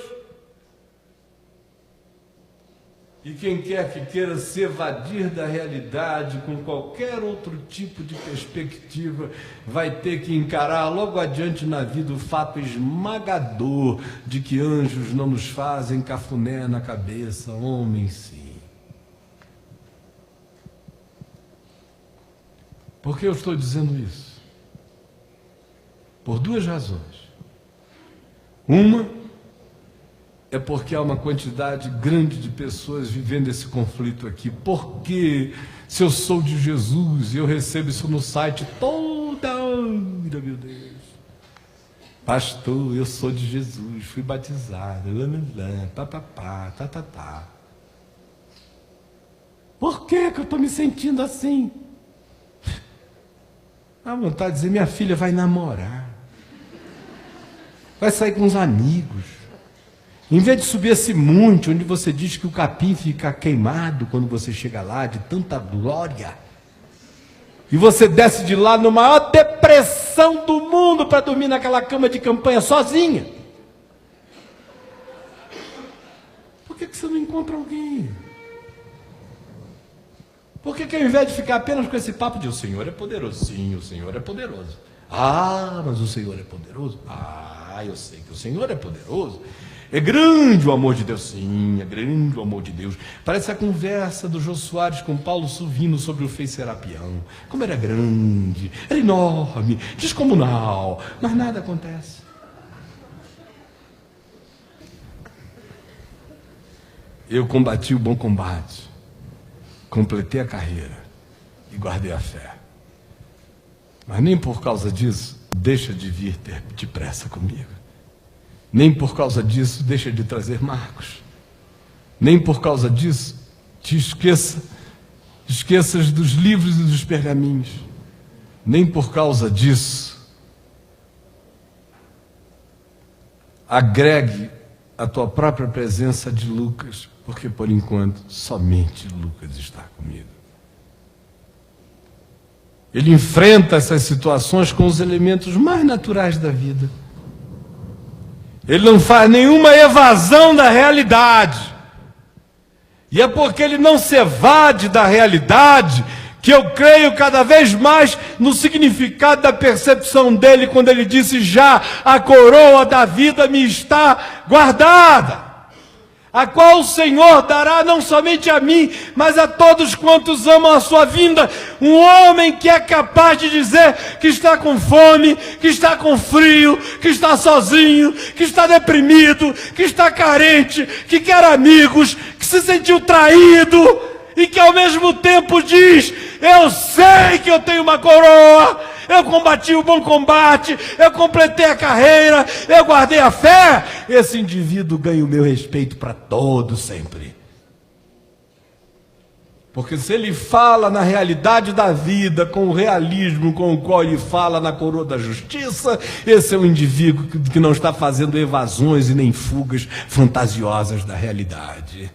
E quem quer que queira se evadir da realidade com qualquer outro tipo de perspectiva, vai ter que encarar logo adiante na vida o fato esmagador de que anjos não nos fazem cafuné na cabeça, homens sim. Por que eu estou dizendo isso? Por duas razões. Uma é porque há uma quantidade grande de pessoas vivendo esse conflito aqui. Porque se eu sou de Jesus e eu recebo isso no site toda hora, meu Deus. Pastor, eu sou de Jesus, fui batizado, papapá, tá. Por que eu estou me sentindo assim? A vontade de dizer, minha filha vai namorar. Vai sair com os amigos. Em vez de subir esse monte, onde você diz que o capim fica queimado quando você chega lá, de tanta glória, E você desce de lá na maior depressão do mundo para dormir naquela cama de campanha sozinha. Por que você não encontra alguém? Por que ao invés de ficar apenas com esse papo de o Senhor é poderoso? Sim, o Senhor é poderoso. Ah, mas o Senhor é poderoso? Ah, eu sei que o Senhor é poderoso. É grande o amor de Deus. Sim, é grande o amor de Deus. Parece a conversa do Jô Soares com Paulo Suvino sobre o Frei Serapião. Como era grande, era enorme, descomunal, mas nada acontece. Eu combati o bom combate, completei a carreira e guardei a fé. Mas nem por causa disso deixa de vir ter depressa comigo. Nem por causa disso deixa de trazer marcos. Nem por causa disso te esqueças dos livros e dos pergaminhos. Nem por causa disso agregue a tua própria presença de Lucas, porque por enquanto somente Lucas está comigo. Ele enfrenta essas situações com os elementos mais naturais da vida. Ele não faz nenhuma evasão da realidade. E é porque ele não se evade da realidade que eu creio cada vez mais no significado da percepção dele quando ele disse: já a coroa da vida me está guardada, a qual o Senhor dará não somente a mim, mas a todos quantos amam a sua vinda. Um homem que é capaz de dizer que está com fome, que está com frio, que está sozinho, que está deprimido, que está carente, que quer amigos, que se sentiu traído e que ao mesmo tempo diz: eu sei que eu tenho uma coroa, eu combati o bom combate, eu completei a carreira, eu guardei a fé. Esse indivíduo ganha o meu respeito para todo sempre. Porque se ele fala na realidade da vida, com o realismo com o qual ele fala na coroa da justiça, esse é um indivíduo que não está fazendo evasões e nem fugas fantasiosas da realidade.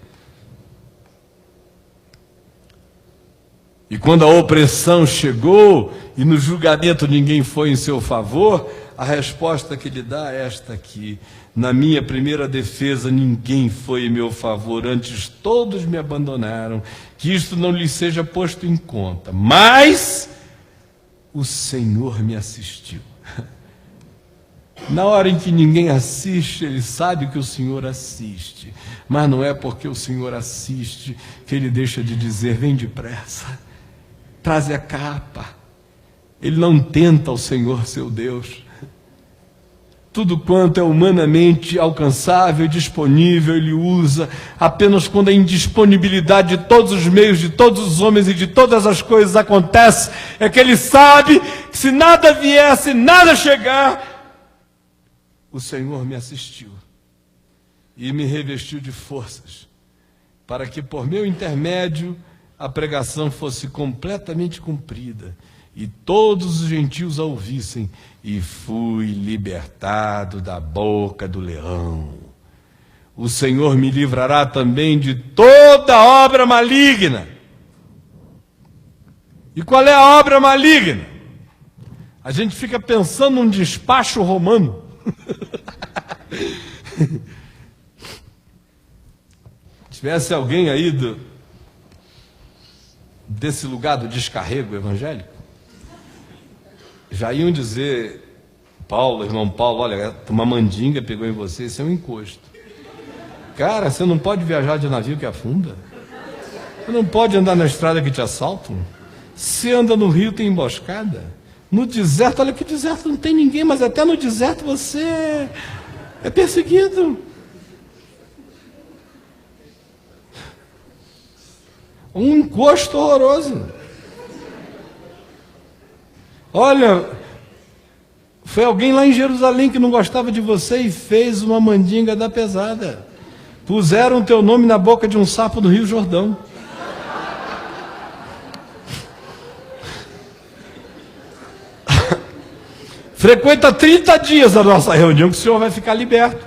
E quando a opressão chegou e no julgamento ninguém foi em seu favor, a resposta que ele dá é esta aqui: na minha primeira defesa ninguém foi em meu favor, antes todos me abandonaram, que isto não lhes seja posto em conta, mas o Senhor me assistiu. Na hora em que ninguém assiste, ele sabe que o Senhor assiste, mas não é porque o Senhor assiste que ele deixa de dizer: vem depressa, traze a capa. Ele não tenta o Senhor seu Deus. Tudo quanto é humanamente alcançável e disponível, ele usa apenas quando a indisponibilidade de todos os meios, de todos os homens e de todas as coisas acontece, é que ele sabe que se nada vier, se nada chegar, o Senhor me assistiu e me revestiu de forças, para que por meu intermédio a pregação fosse completamente cumprida e todos os gentios a ouvissem, e fui libertado da boca do leão. O Senhor me livrará também de toda obra maligna. E qual é a obra maligna? A gente fica pensando num despacho romano. Tivesse alguém aí desse lugar do descarrego evangélico, já iam dizer: Paulo, irmão Paulo, olha, uma mandinga pegou em você, isso é um encosto. Cara, você não pode viajar de navio que afunda. Você não pode andar na estrada que te assaltam. Se anda no rio tem emboscada. No deserto, olha que deserto não tem ninguém, mas até no deserto você é perseguido. Um encosto horroroso. Olha, foi alguém lá em Jerusalém que não gostava de você e fez uma mandinga da pesada. Puseram o teu nome na boca de um sapo do Rio Jordão. Frequenta 30 dias a nossa reunião que o senhor vai ficar liberto.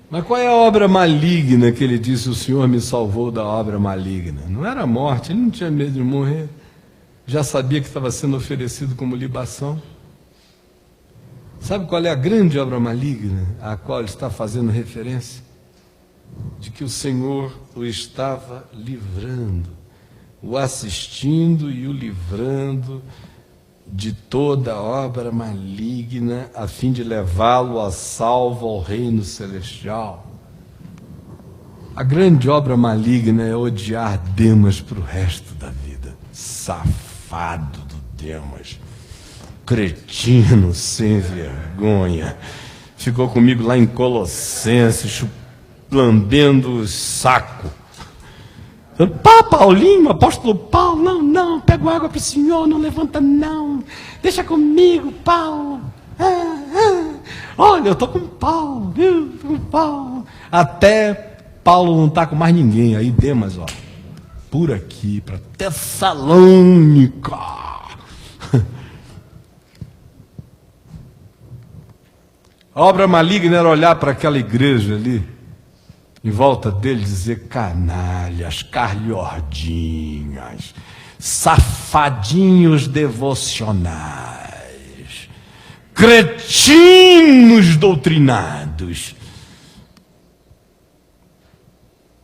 Mas qual é a obra maligna que ele disse, o Senhor me salvou da obra maligna? Não era a morte, ele não tinha medo de morrer. Já sabia que estava sendo oferecido como libação. Sabe qual é a grande obra maligna à qual ele está fazendo referência? De que o Senhor o estava livrando, o assistindo e o livrando de toda obra maligna, a fim de levá-lo a salvo ao reino celestial. A grande obra maligna é odiar Demas para o resto da vida. Safado do Demas, cretino sem vergonha, ficou comigo lá em Colossenses, lambendo o saco. Pá, Paulinho, apóstolo Paulo, não, pego água para o senhor, não levanta não, deixa comigo, Paulo. Olha, eu estou com Paulo, viu? Tô com Paulo. Até Paulo não está com mais ninguém, aí Demas, ó, por aqui, para Tessalônica. A obra maligna era olhar para aquela igreja ali, em volta dele, dizer: canalhas, carliordinhas, safadinhos devocionais, cretinos doutrinados.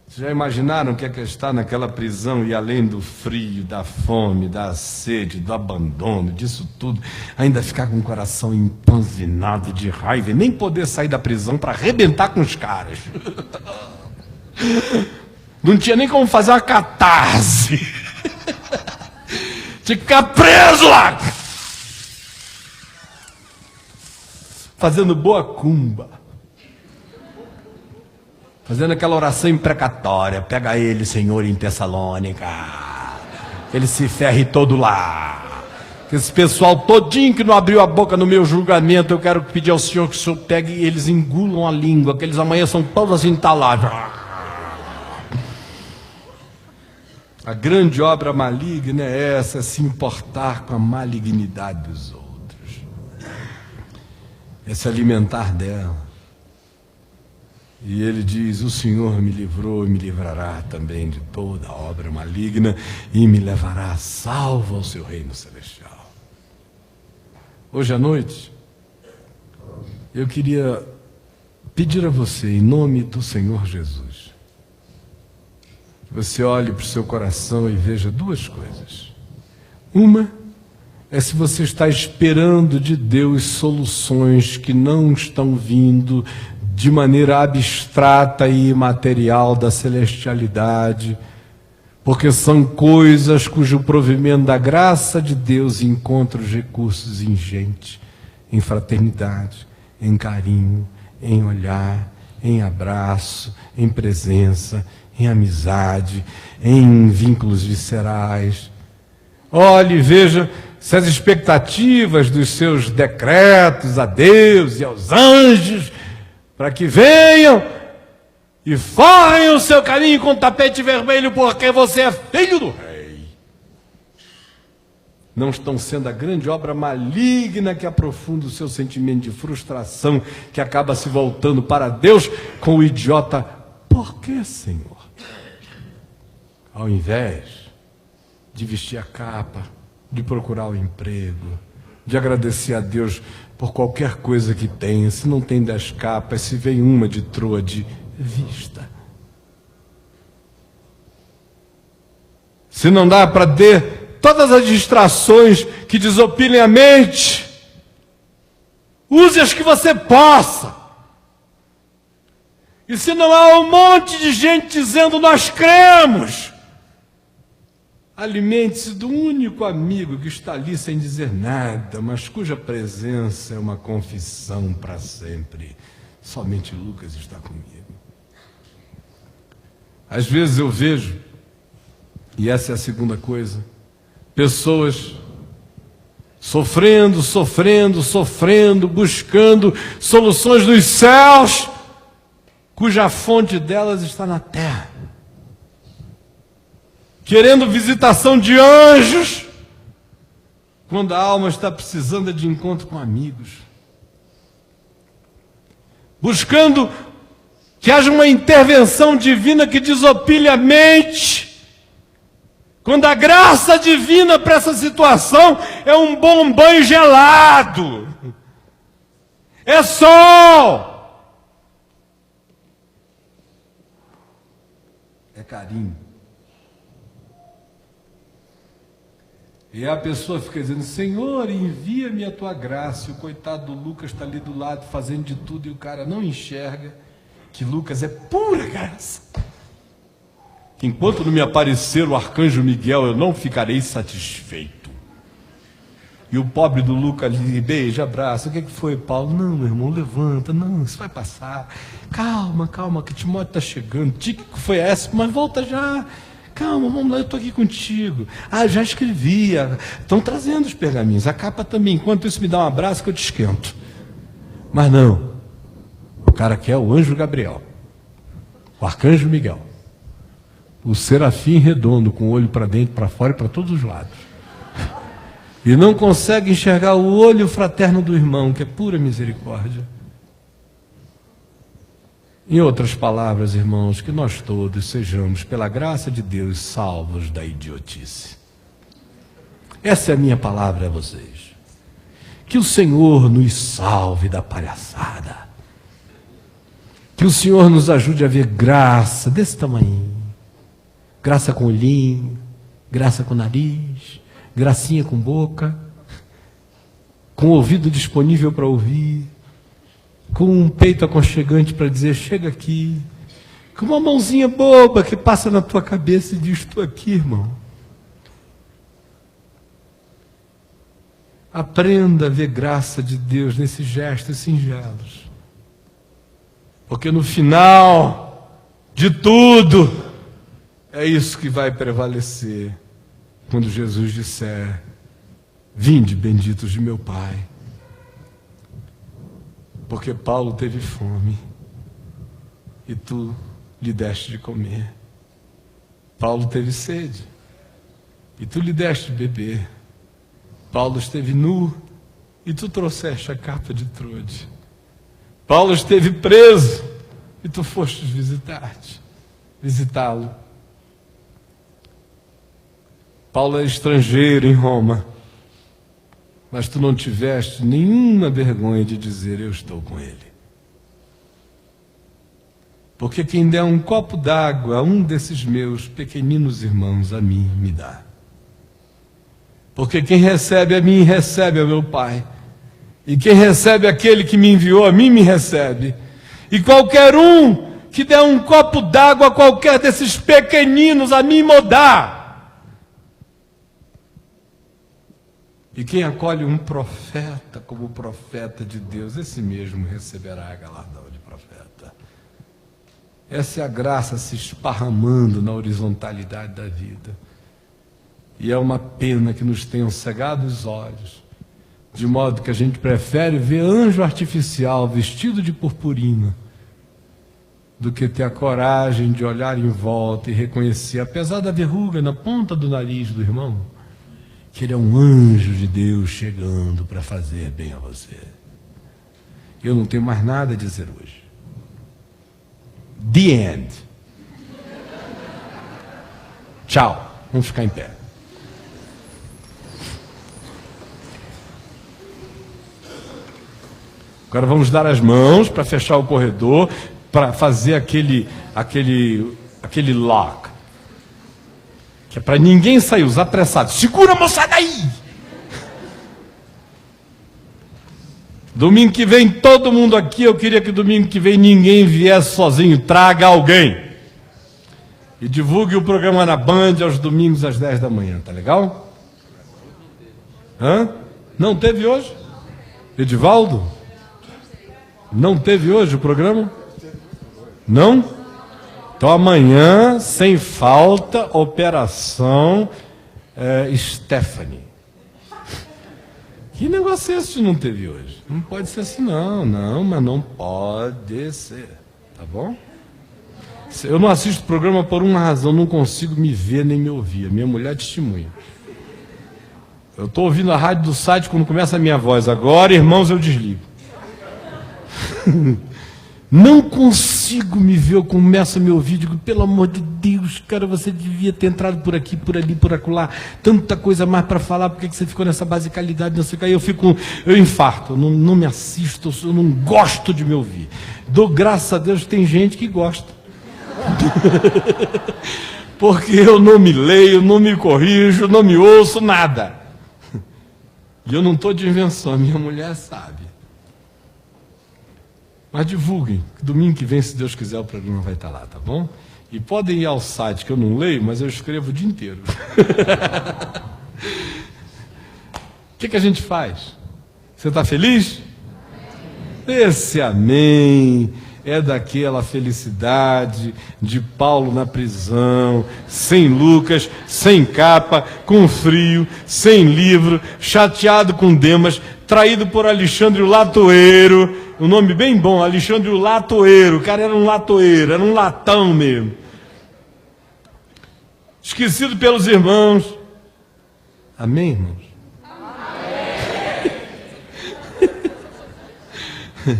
Vocês já imaginaram o que é estar naquela prisão e, além do frio, da fome, da sede, do abandono, disso tudo, ainda ficar com o coração empanzinado de raiva e nem poder sair da prisão para arrebentar com os caras? Não tinha nem como fazer uma catarse. Tinha que ficar preso lá, fazendo boa cumba, fazendo aquela oração imprecatória: pega ele, Senhor, em Tessalônica, ele se ferre todo lá. Esse pessoal todinho que não abriu a boca no meu julgamento, eu quero pedir ao Senhor que o Senhor pegue e eles engulam a língua, que eles amanhã são todos assim entalados. A grande obra maligna é essa, se importar com a malignidade dos outros, é se alimentar dela. E ele diz: o Senhor me livrou e me livrará também de toda obra maligna e me levará salvo ao seu reino celestial. Hoje à noite, eu queria pedir a você, em nome do Senhor Jesus, que você olhe para o seu coração e veja duas coisas. Uma é se você está esperando de Deus soluções que não estão vindo de maneira abstrata e imaterial da celestialidade, porque são coisas cujo provimento da graça de Deus encontra os recursos em gente, em fraternidade, em carinho, em olhar, em abraço, em presença, em amizade, em vínculos viscerais. Olhe e veja se as expectativas dos seus decretos a Deus e aos anjos, para que venham e forrem o seu caminho com tapete vermelho, porque você é filho do rei, não estão sendo a grande obra maligna que aprofunda o seu sentimento de frustração, que acaba se voltando para Deus com o idiota: por que, Senhor? Ao invés de vestir a capa, de procurar o emprego, de agradecer a Deus por qualquer coisa que tenha. Se não tem 10 capas, se vem uma de troade, vista. Se não dá para ter todas as distrações que desopilem a mente, use as que você possa. E se não há um monte de gente dizendo nós cremos, alimente-se do único amigo que está ali sem dizer nada, mas cuja presença é uma confissão para sempre: somente Lucas está comigo. Às vezes eu vejo, e essa é a segunda coisa, pessoas sofrendo, buscando soluções dos céus, cuja fonte delas está na terra, querendo visitação de anjos, quando a alma está precisando de encontro com amigos, buscando Que haja uma intervenção divina que desopile a mente. Quando a graça divina para essa situação é um bom banho gelado. É sol. É carinho. E a pessoa fica dizendo, Senhor, envia-me a tua graça. E o coitado do Lucas está ali do lado fazendo de tudo e o cara não enxerga que Lucas é pura graça. Enquanto não me aparecer o arcanjo Miguel, eu não ficarei satisfeito. E o pobre do Lucas ali beija, abraça. O que foi, Paulo? Não, meu irmão, levanta. Não, isso vai passar. Calma, calma, que Timóteo está chegando. Tíquico foi essa, mas volta já. Calma, vamos lá, eu estou aqui contigo. Ah, já escrevi. Estão trazendo os pergaminhos. A capa também. Enquanto isso, me dá um abraço que eu te esquento. Mas não. O cara quer o anjo Gabriel. O arcanjo Miguel. O serafim redondo, com o olho para dentro, para fora e para todos os lados. E não consegue enxergar o olho fraterno do irmão, que é pura misericórdia. Em outras palavras, irmãos, que nós todos sejamos, pela graça de Deus, salvos da idiotice. Essa é a minha palavra a vocês. Que o Senhor nos salve da palhaçada. Que o Senhor nos ajude a ver graça desse tamanho. Graça com olhinho, graça com nariz, gracinha com boca, com ouvido disponível para ouvir, com um peito aconchegante para dizer, chega aqui, com uma mãozinha boba que passa na tua cabeça e diz, estou aqui, irmão. Aprenda a ver graça de Deus nesses gestos singelos. Porque no final de tudo, é isso que vai prevalecer quando Jesus disser, vinde benditos de meu Pai. Porque Paulo teve fome e tu lhe deste de comer. Paulo teve sede e tu lhe deste de beber. Paulo esteve nu e tu trouxeste a capa de trude. Paulo esteve preso e tu fostes visitá-lo. Paulo é estrangeiro em Roma, mas tu não tiveste nenhuma vergonha de dizer, eu estou com ele. Porque quem der um copo d'água a um desses meus pequeninos irmãos, a mim me dá. Porque quem recebe a mim, recebe ao meu Pai. E quem recebe aquele que me enviou, a mim me recebe. E qualquer um que der um copo d'água a qualquer desses pequeninos, a mim me dá. E quem acolhe um profeta como profeta de Deus, esse mesmo receberá galardão de profeta. Essa é a graça se esparramando na horizontalidade da vida. E é uma pena que nos tenham cegado os olhos, de modo que a gente prefere ver anjo artificial vestido de purpurina, do que ter a coragem de olhar em volta e reconhecer, apesar da verruga na ponta do nariz do irmão, que ele é um anjo de Deus chegando para fazer bem a você. Eu não tenho mais nada a dizer hoje. The end. Tchau. Vamos ficar em pé. Agora vamos dar as mãos para fechar o corredor, para fazer aquele lock. Que é para ninguém sair, os apressados. Segura a moçada aí! Domingo que vem, todo mundo aqui, eu queria que domingo que vem ninguém viesse sozinho, traga alguém. E divulgue o programa na Band aos domingos às 10 da manhã, tá legal? Hã? Não teve hoje? Edivaldo? Não teve hoje o programa? Não? Então amanhã, sem falta, operação Stephanie. Que negócio é esse que não teve hoje? Não pode ser assim não, mas não pode ser, tá bom? Eu não assisto o programa por uma razão, não consigo me ver nem me ouvir, a minha mulher testemunha. Eu estou ouvindo a rádio do site quando começa a minha voz, agora irmãos eu desligo. Não consigo me ver, eu começo a me ouvir, digo, pelo amor de Deus, cara, você devia ter entrado por aqui, por ali, por acolá, tanta coisa mais para falar, por que você ficou nessa basicalidade, não sei o que, aí eu infarto, eu não me assisto, eu não gosto de me ouvir. Dou graças a Deus, tem gente que gosta. Porque eu não me leio, não me corrijo, não me ouço, nada. E eu não estou de invenção, a minha mulher sabe. Mas divulguem, domingo que vem, se Deus quiser, o programa vai estar lá, tá bom? E podem ir ao site, que eu não leio, mas eu escrevo o dia inteiro. O que a gente faz? Você está feliz? Esse amém é daquela felicidade de Paulo na prisão, sem Lucas, sem capa, com frio, sem livro, chateado com Demas, traído por Alexandre o Latoeiro, um nome bem bom, Alexandre o Latoeiro, o cara era um latoeiro, era um latão mesmo. Esquecido pelos irmãos. Amém, irmãos? Amém.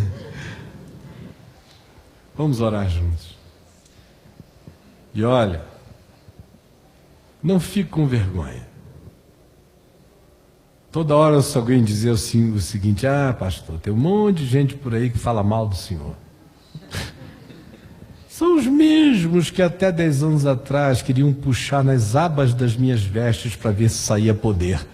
Vamos orar juntos. E olha, não fique com vergonha. Toda hora se alguém dizer assim, o seguinte, pastor, tem um monte de gente por aí que fala mal do Senhor. São os mesmos que até 10 anos atrás queriam puxar nas abas das minhas vestes para ver se saía poder.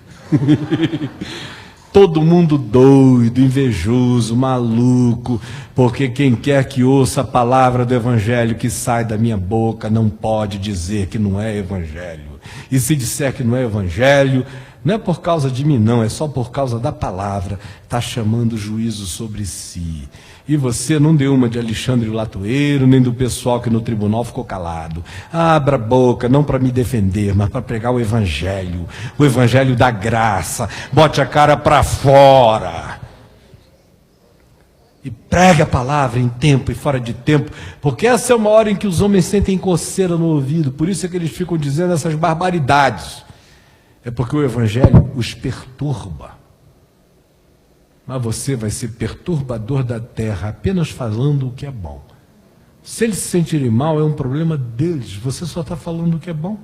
Todo mundo doido, invejoso, maluco, porque quem quer que ouça a palavra do Evangelho que sai da minha boca não pode dizer que não é Evangelho. E se disser que não é Evangelho, não é por causa de mim não, é só por causa da palavra, está chamando juízo sobre si. E você não deu uma de Alexandre o Latoeiro, nem do pessoal que no tribunal ficou calado. Abra a boca, não para me defender, mas para pregar o Evangelho da graça. Bote a cara para fora. E pregue a palavra em tempo e fora de tempo, porque essa é uma hora em que os homens sentem coceira no ouvido, por isso é que eles ficam dizendo essas barbaridades. É porque o Evangelho os perturba. Mas você vai ser perturbador da terra apenas falando o que é bom. Se eles se sentirem mal, é um problema deles. Você só está falando o que é bom.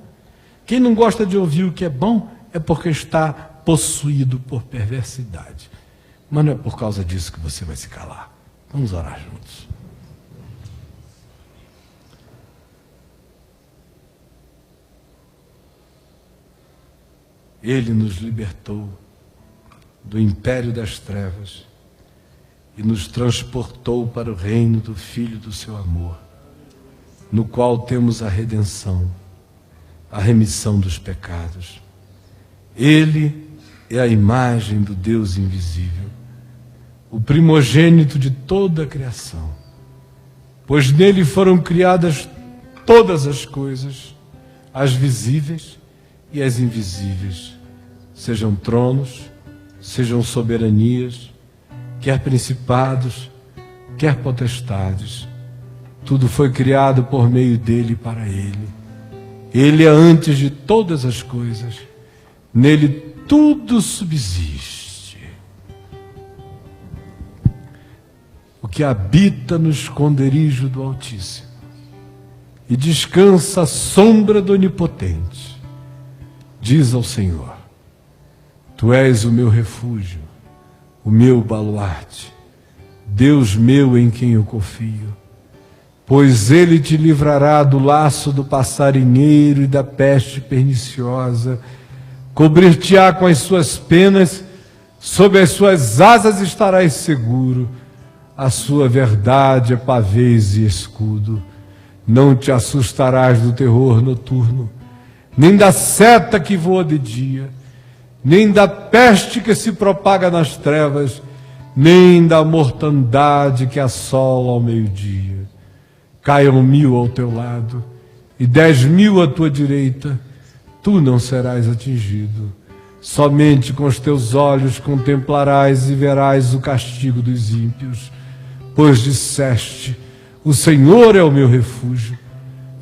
Quem não gosta de ouvir o que é bom é porque está possuído por perversidade. Mas não é por causa disso que você vai se calar. Vamos orar juntos. Ele nos libertou do império das trevas e nos transportou para o reino do Filho do seu amor, no qual temos a redenção, a remissão dos pecados. Ele é a imagem do Deus invisível, o primogênito de toda a criação, pois nele foram criadas todas as coisas, as visíveis e as invisíveis, sejam tronos, sejam soberanias, quer principados, quer potestades. Tudo foi criado por meio dele e para ele. Ele é antes de todas as coisas. Nele tudo subsiste. O que habita no esconderijo do Altíssimo e descansa à sombra do Onipotente, diz ao Senhor: Tu és o meu refúgio, o meu baluarte, Deus meu em quem eu confio. Pois ele te livrará do laço do passarinheiro e da peste perniciosa, cobrir-te-á com as suas penas, sob as suas asas estarás seguro. A sua verdade é pavês e escudo. Não te assustarás do terror noturno, nem da seta que voa de dia, nem da peste que se propaga nas trevas, nem da mortandade que assola ao meio-dia. Caiam 1000 ao teu lado e 10.000 à tua direita, tu não serás atingido. Somente com os teus olhos contemplarás e verás o castigo dos ímpios, pois disseste: o Senhor é o meu refúgio.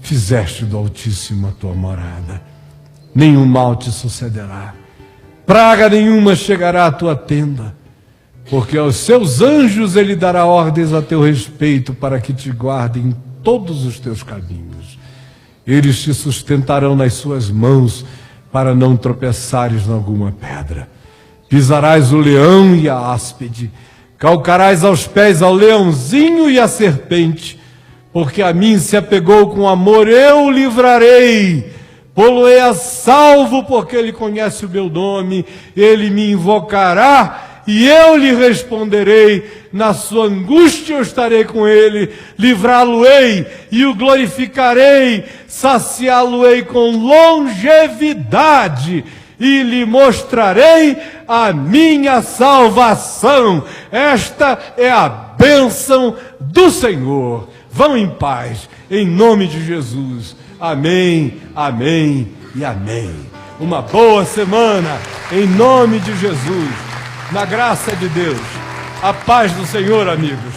Fizeste do Altíssimo a tua morada. Nenhum mal te sucederá, praga nenhuma chegará à tua tenda, porque aos seus anjos ele dará ordens a teu respeito para que te guardem em todos os teus caminhos. Eles te sustentarão nas suas mãos para não tropeçares em alguma pedra. Pisarás o leão e a áspide, calcarás aos pés ao leãozinho e a serpente, porque a mim se apegou com amor, eu o livrarei. Pô-lo-ei a salvo, porque ele conhece o meu nome, ele me invocará e eu lhe responderei. Na sua angústia eu estarei com ele, livrá-lo-ei e o glorificarei, saciá-lo-ei com longevidade e lhe mostrarei a minha salvação. Esta é a bênção do Senhor. Vão em paz, em nome de Jesus. Amém, amém e amém. Uma boa semana, em nome de Jesus. Na graça de Deus. A paz do Senhor, amigos.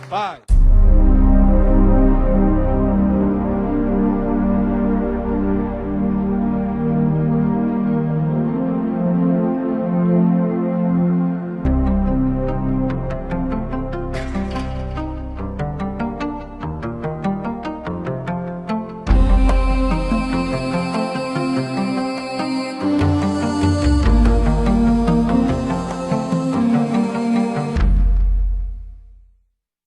Paz.